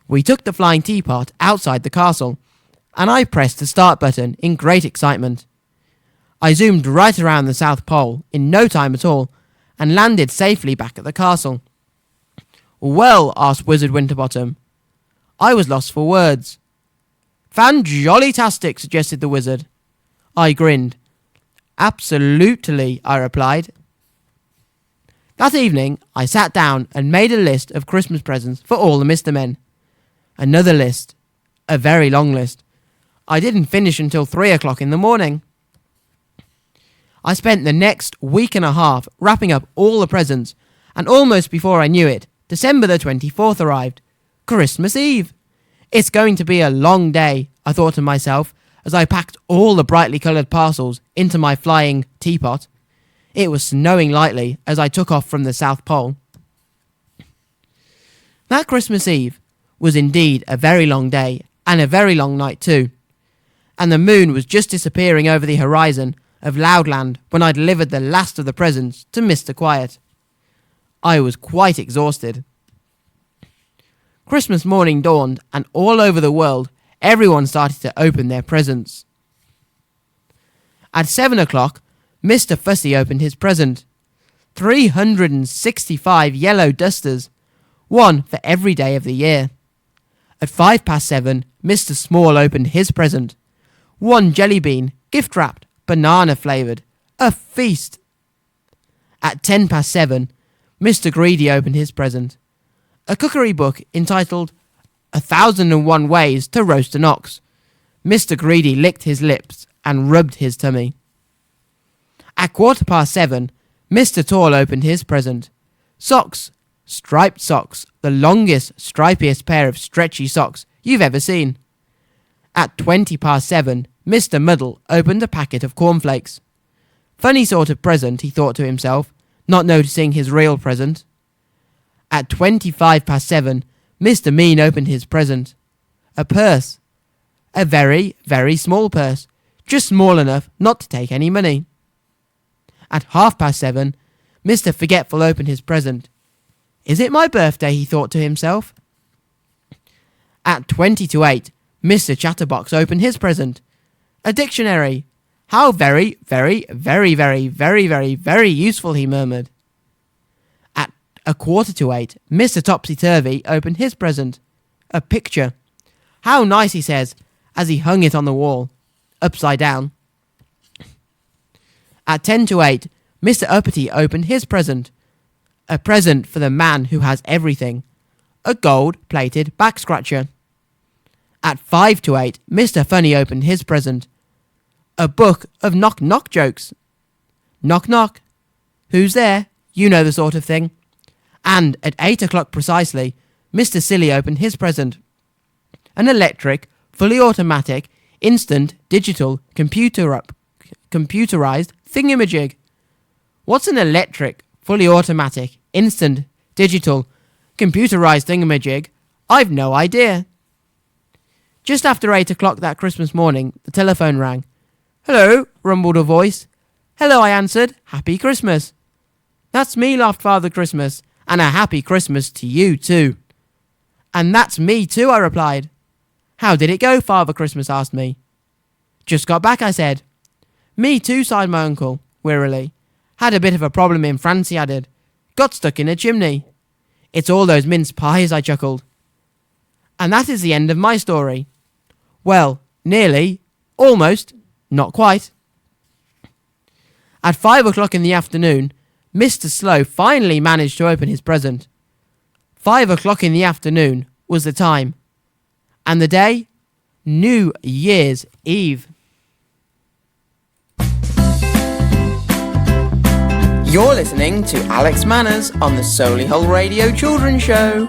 We took the flying teapot outside the castle, and I pressed the start button in great excitement. I zoomed right around the South Pole in no time at all, and landed safely back at the castle. "Well," asked Wizard Winterbottom. I was lost for words. "Fan-jolly-tastic," suggested the wizard. I grinned. "Absolutely," I replied. That evening, I sat down and made a list of Christmas presents for all the Mr. Men. Another list. A very long list. I didn't finish until 3 o'clock in the morning. I spent the next week and a half wrapping up all the presents, and almost before I knew it, December the 24th arrived. Christmas Eve. It's going to be a long day, I thought to myself as I packed all the brightly coloured parcels into my flying teapot. It was snowing lightly as I took off from the South Pole. That Christmas Eve was indeed a very long day, and a very long night too. And the moon was just disappearing over the horizon of Loudland when I delivered the last of the presents to Mr. Quiet. I was quite exhausted. Christmas morning dawned, and all over the world, everyone started to open their presents. At 7 o'clock, Mr. Fussy opened his present. 365 yellow dusters, one for every day of the year. At 7:05, Mr. Small opened his present. One jelly bean, gift-wrapped, banana-flavoured. A feast! At 7:10, Mr. Greedy opened his present. A cookery book entitled 1,001 Ways to Roast an Ox. Mr. Greedy licked his lips and rubbed his tummy. At 7:15, Mr. Tall opened his present. Socks, striped socks, the longest, stripiest pair of stretchy socks you've ever seen. At 7:20, Mr. Muddle opened a packet of cornflakes. Funny sort of present, he thought to himself, not noticing his real present. At 7:25, Mr. Mean opened his present. A purse. A very, very small purse, just small enough not to take any money. At 7:30, Mr. Forgetful opened his present. Is it my birthday, he thought to himself. At 7:20, Mr. Chatterbox opened his present. A dictionary. How very, very, very, very, very, very, very useful, he murmured. At 7:45, Mr. Topsy-Turvy opened his present. A picture. How nice, he says, as he hung it on the wall, upside down. At 7:50, Mr. Uppity opened his present. A present for the man who has everything. A gold-plated back-scratcher. At 7:55, Mr. Funny opened his present. A book of knock-knock jokes. Knock-knock. Who's there? You know the sort of thing. And at 8 o'clock precisely, Mr. Silly opened his present. An electric, fully automatic, instant, digital, computerized thingamajig. What's an electric, fully automatic, instant, digital, computerized thingamajig? I've no idea. Just after 8 o'clock that Christmas morning, the telephone rang. Hello, rumbled a voice. Hello, I answered. Happy Christmas. That's me, laughed Father Christmas, and a happy Christmas to you too. And that's me too, I replied. How did it go, Father Christmas asked me. Just got back, I said. Me too, sighed my uncle, wearily. Had a bit of a problem in France, he added. Got stuck in a chimney. It's all those mince pies, I chuckled. And that is the end of my story. Well, nearly, almost, not quite. At 5 o'clock in the afternoon, Mr. Slow finally managed to open his present. 5 o'clock in the afternoon was the time. And the day? New Year's Eve. You're listening to Alex Manners on the Solihull Radio Children's Show.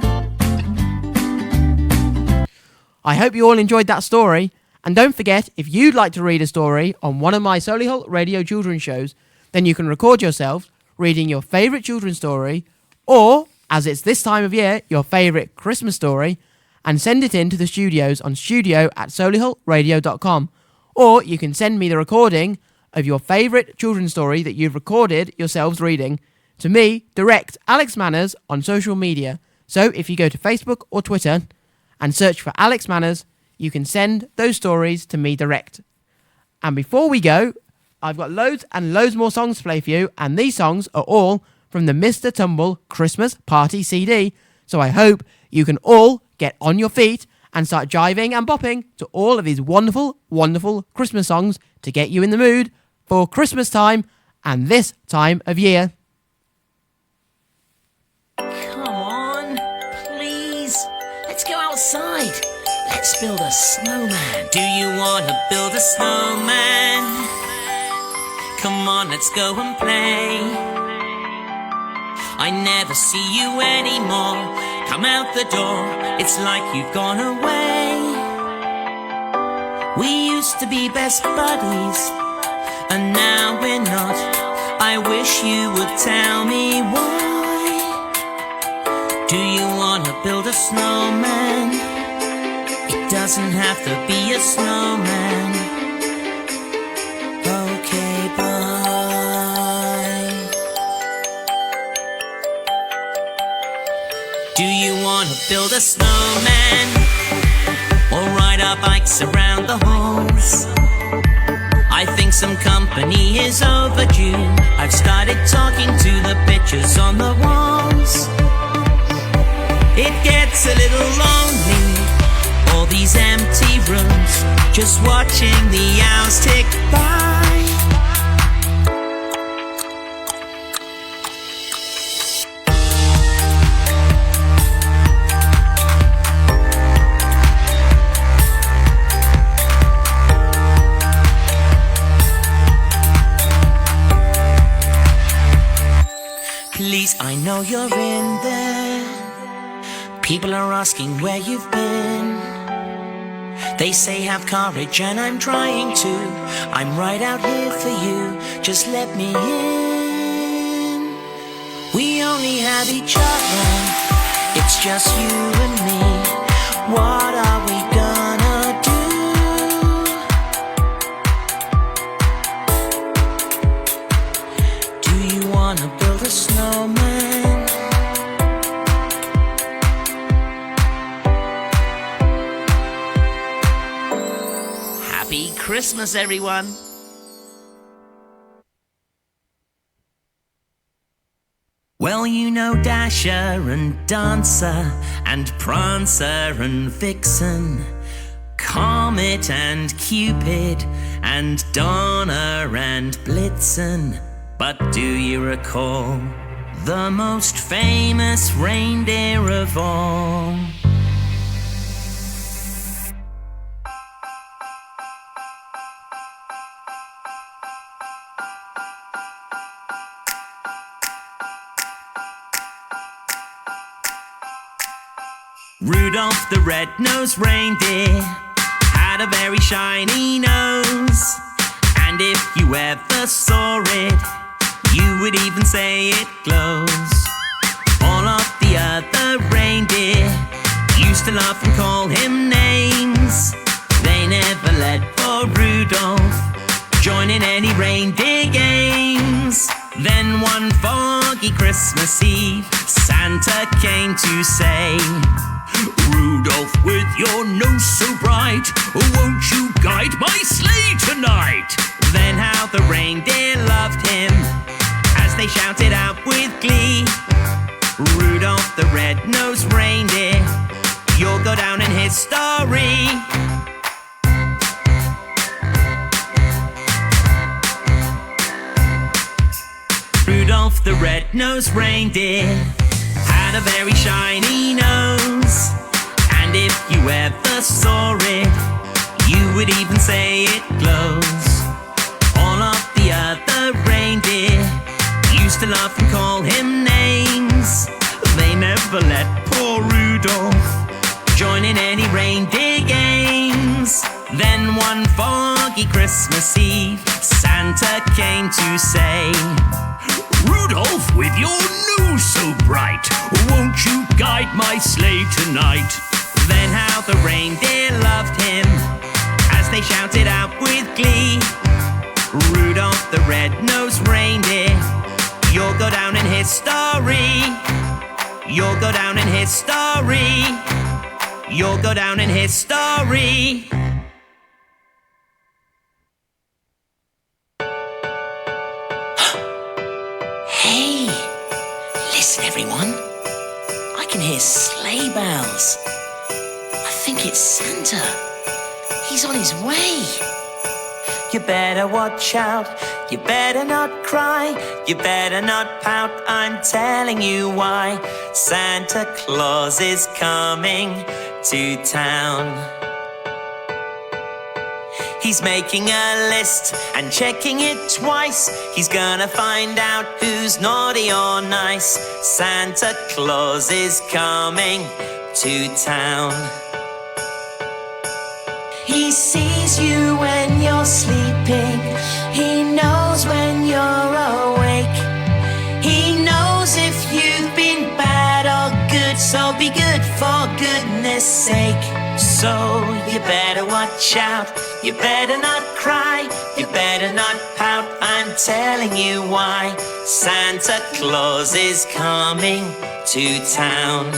I hope you all enjoyed that story. And don't forget, if you'd like to read a story on one of my Solihull Radio Children's shows, then you can record yourself reading your favourite children's story, or, as it's this time of year, your favourite Christmas story, and send it in to the studios on studio@solihullradio.com. Or you can send me the recording of your favourite children's story that you've recorded yourselves reading to me, direct Alex Manners, on social media. So if you go to Facebook or Twitter and search for Alex Manners, you can send those stories to me direct. And before we go, I've got loads and loads more songs to play for you, and these songs are all from the Mr. Tumble Christmas Party CD, so I hope you can all get on your feet and start jiving and bopping to all of these wonderful, wonderful Christmas songs to get you in the mood for Christmas time and this time of year. Come on, please. Let's go outside. Let's build a snowman. Do you want to build a snowman? Come on, let's go and play. I never see you anymore. Come out the door, it's like you've gone away. We used to be best buddies, and now we're not. I wish you would tell me why. Do you wanna build a snowman? It doesn't have to be a snowman. Okay, bye. Do you wanna build a snowman? Or ride our bikes around the halls? I think some company is overdue. I've started talking to the pictures on the walls. It gets a little lonely, all these empty rooms, just watching the hours tick by. Please, I know you're in there. People are asking where you've been. They say have courage and I'm trying to. I'm right out here for you, just let me in. We only have each other, it's just you and me. What are we gonna do? Do you wanna build a snowman? Happy Christmas, everyone! Well, you know Dasher and Dancer and Prancer and Vixen, Comet and Cupid and Donner and Blitzen. But do you recall the most famous reindeer of all? Rudolph the red-nosed reindeer had a very shiny nose, and if you ever saw it, you would even say it glows. All of the other reindeer used to laugh and call him names. They never let poor Rudolph join in any reindeer games. Then one foggy Christmas Eve, Santa came to say, Rudolph, with your nose so bright, won't you guide my sleigh tonight? Then how the reindeer loved him as they shouted out with glee, Rudolph the red-nosed reindeer, you'll go down in history. Rudolph the red-nosed reindeer had a very shiny nose, and if you ever saw it, you would even say it glows. All of the other reindeer used to laugh and call him names. They never let poor Rudolph join in any reindeer games. Then one foggy Christmas Eve, Santa came to say, Rudolph, with your nose so bright, won't you guide my sleigh tonight? Then how the reindeer loved him as they shouted out with glee, Rudolph the red-nosed reindeer, you'll go down in history. You'll go down in history. You'll go down in history. Hey, listen everyone. I can hear sleigh bells. I think it's Santa. He's on his way. You better watch out. You better not cry. You better not pout. I'm telling you why. Santa Claus is coming to town. He's making a list and checking it twice. He's gonna find out who's naughty or nice. Santa Claus is coming to town. He sees you when you're sleeping. He knows when you're awake. He knows if you've been bad or good, so be good for goodness sake. So you better watch out, you better not cry, you better not pout, I'm telling you why. Santa Claus is coming to town.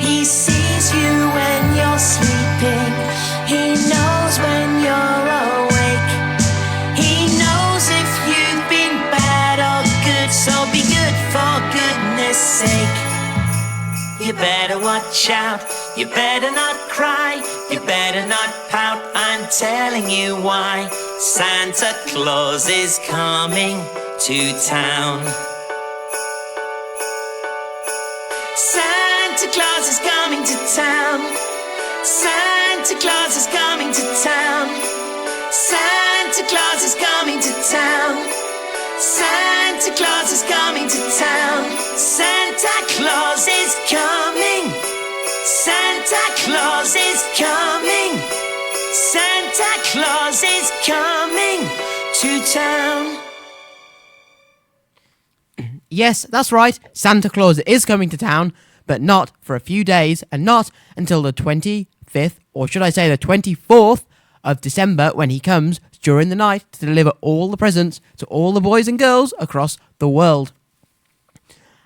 He sees you when you're sleeping. He knows when you're awake. He knows if you've been bad or good, so be good for goodness sake. You better watch out, you better not cry, you better not pout, I'm telling you why. Santa Claus is coming to town. Santa Claus is coming to town. Santa Claus is coming to town. Santa Claus is coming to town. Santa Claus is coming to town. Santa Claus is coming. Santa Claus is coming. Santa Claus is coming to town. Yes, that's right. Santa Claus is coming to town, but not for a few days and not until the 25th, or should I say the 24th of December, when he comes during the night to deliver all the presents to all the boys and girls across the world.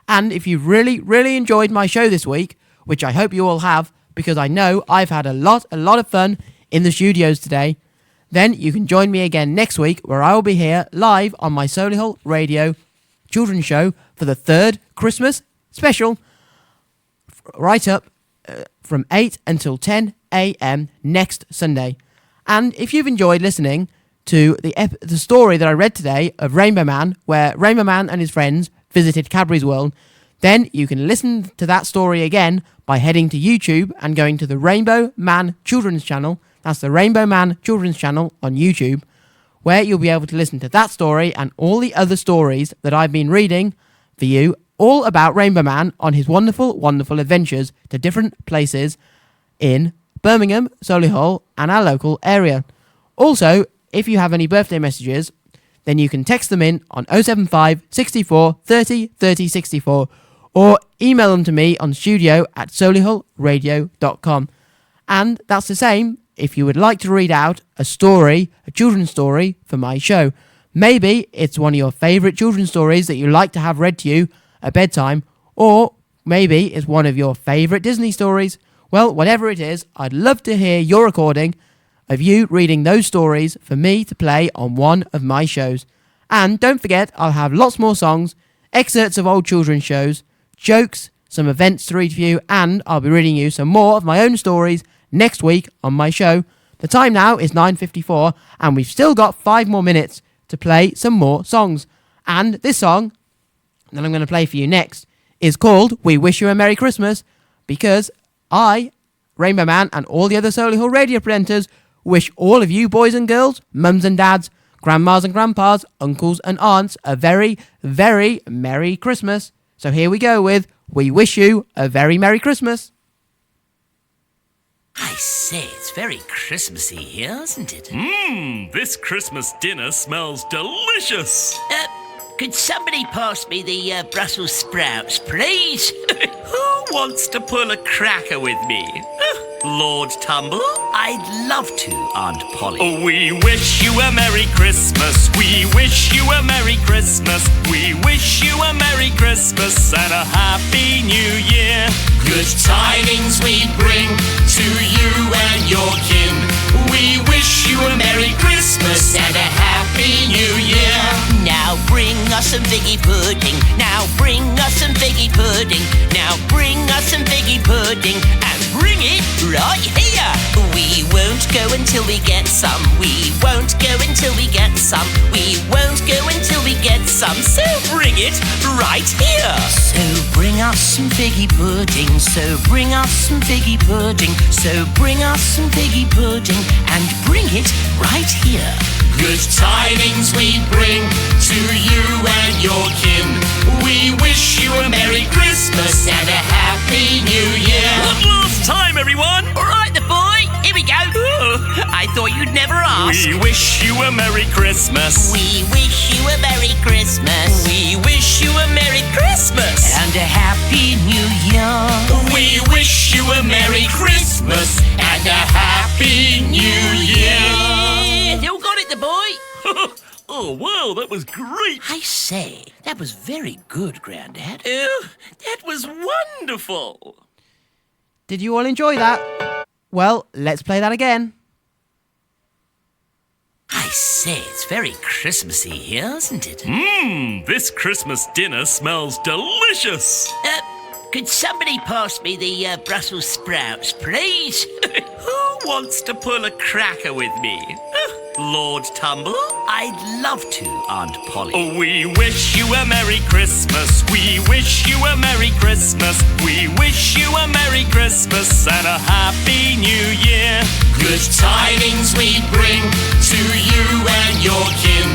And if you've really enjoyed my show this week, which I hope you all have, because I know I've had a lot of fun in the studios today, then you can join me again next week, where I will be here live on my Solihull Radio children's show for the third Christmas special, right up from 8 until 10 a.m. next Sunday. And if you've enjoyed listening to the story that I read today of Rainbow Man, where Rainbow Man and his friends visited Cadbury's World, then you can listen to that story again by heading to YouTube and going to the Rainbow Man Children's Channel. That's the Rainbow Man Children's Channel on YouTube, where you'll be able to listen to that story and all the other stories that I've been reading for you, all about Rainbow Man on his wonderful adventures to different places in Birmingham, Solihull, and our local area. Also, if you have any birthday messages, then you can text them in on 075 64 30 30 64, or email them to me on studio@solihullradio.com. And that's the same if you would like to read out a story, a children's story, for my show. Maybe it's one of your favourite children's stories that you like to have read to you at bedtime, or maybe it's one of your favourite Disney stories. Well, whatever it is, I'd love to hear your recording of you reading those stories for me to play on one of my shows. And don't forget, I'll have lots more songs, excerpts of old children's shows, jokes, some events to read for you, and I'll be reading you some more of my own stories next week on my show. The time now is 9:54, and we've still got 5 more minutes to play some more songs. And this song that I'm going to play for you next is called We Wish You a Merry Christmas, because I, Rainbow Man, and all the other Solihull radio presenters wish all of you boys and girls, mums and dads, grandmas and grandpas, uncles and aunts a very Merry Christmas. So here we go with We Wish You a Very Merry Christmas. I say, it's very Christmassy here, isn't it? This Christmas dinner smells delicious. Could somebody pass me the Brussels sprouts, please? Who wants to pull a cracker with me? Lord Tumble? I'd love to, Aunt Polly. We wish you a Merry Christmas. We wish you a Merry Christmas. We wish you a Merry Christmas and a Happy New Year. Good tidings we bring to you and your kin. We wish you a Merry Christmas and a Happy New Year. Now bring us some figgy pudding. Now bring us some figgy pudding. Now bring us some figgy pudding. And bring it right here. We won't go until we get some. We won't go until we get some. We won't go until we get some. So bring it right here. So bring us some figgy pudding. So bring us some figgy pudding. So bring us some figgy pudding and bring it right here. Good tidings we bring to you and your kin. We wish you a Merry Christmas and a Happy New Year. One last time, everyone. All right, the boy. Here we go. I thought you'd never ask. We wish you a Merry Christmas. We wish you a Merry Christmas. We wish you a Merry Christmas and a Happy New Year. We wish you a Merry Christmas and a Happy New Year. You got it, the boy. Oh, wow, that was great. I say, that was very good, Grandad. Oh, that was wonderful. Did you all enjoy that? Well, let's play that again. I say, it's very Christmassy here, isn't it? This Christmas dinner smells delicious. Could somebody pass me the Brussels sprouts, please? Who wants to pull a cracker with me? Lord Tumble? I'd love to, Aunt Polly. We wish you a Merry Christmas. We wish you a Merry Christmas. We wish you a Merry Christmas and a Happy New Year. Good tidings we bring to you and your kin.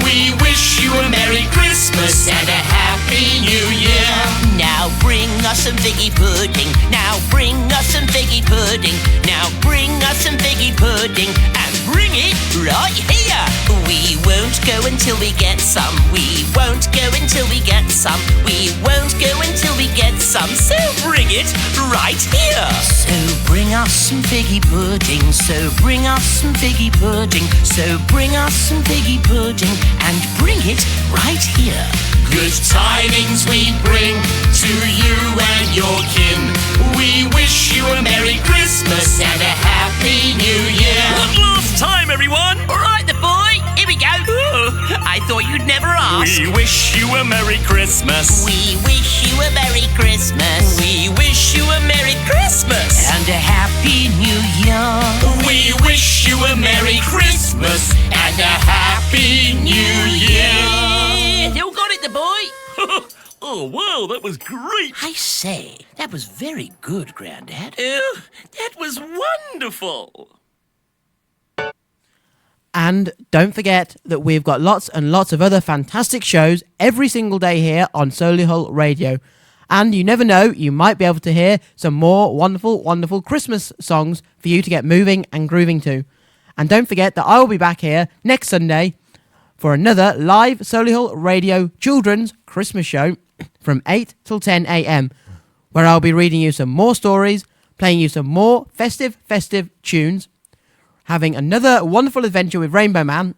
We wish you a Merry Christmas and a Happy New Year. Now bring us some figgy pudding. Now bring us some figgy pudding. Now bring us some figgy pudding and bring it right here. We won't go until we get some. We won't go until we get some. We won't go until we get some. So bring it right here. So bring us some figgy pudding. So bring us some figgy pudding. So bring us some figgy pudding and bring it right here. Good tidings we bring to you and your kin. We wish you a Merry Christmas and a Happy New Year. One last time, everyone. All right, the boy. Here we go. I thought you'd never ask. We wish you a Merry Christmas. We wish you a Merry Christmas. We wish you a Merry Christmas and a Happy New Year. We wish you a Merry Christmas and a Happy New Year. You got it, the boy. Oh, wow, that was great. I say, that was very good, Grandad. Oh, that was wonderful. And don't forget that we've got lots and lots of other fantastic shows every single day here on Solihull Radio. And you never know, you might be able to hear some more wonderful, wonderful Christmas songs for you to get moving and grooving to. And don't forget that I will be back here next Sunday for another live Solihull Radio Children's Christmas show from 8 till 10 a.m, where I'll be reading you some more stories, playing you some more festive tunes, having another wonderful adventure with Rainbow Man,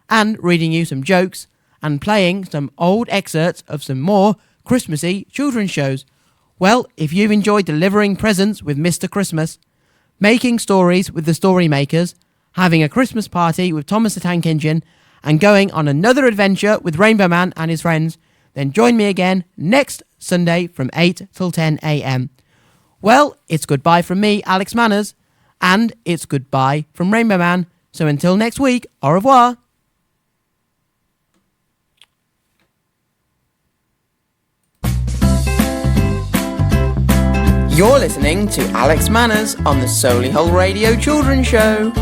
and reading you some jokes, and playing some old excerpts of some more Christmassy children's shows. Well, if you've enjoyed delivering presents with Mr. Christmas, making stories with the story makers, having a Christmas party with Thomas the Tank Engine, and going on another adventure with Rainbow Man and his friends, then join me again next Sunday from 8 till 10 a.m. Well, it's goodbye from me, Alex Manners, and it's goodbye from Rainbow Man. So until next week, au revoir. You're listening to Alex Manners on the Solihull Radio Children's Show.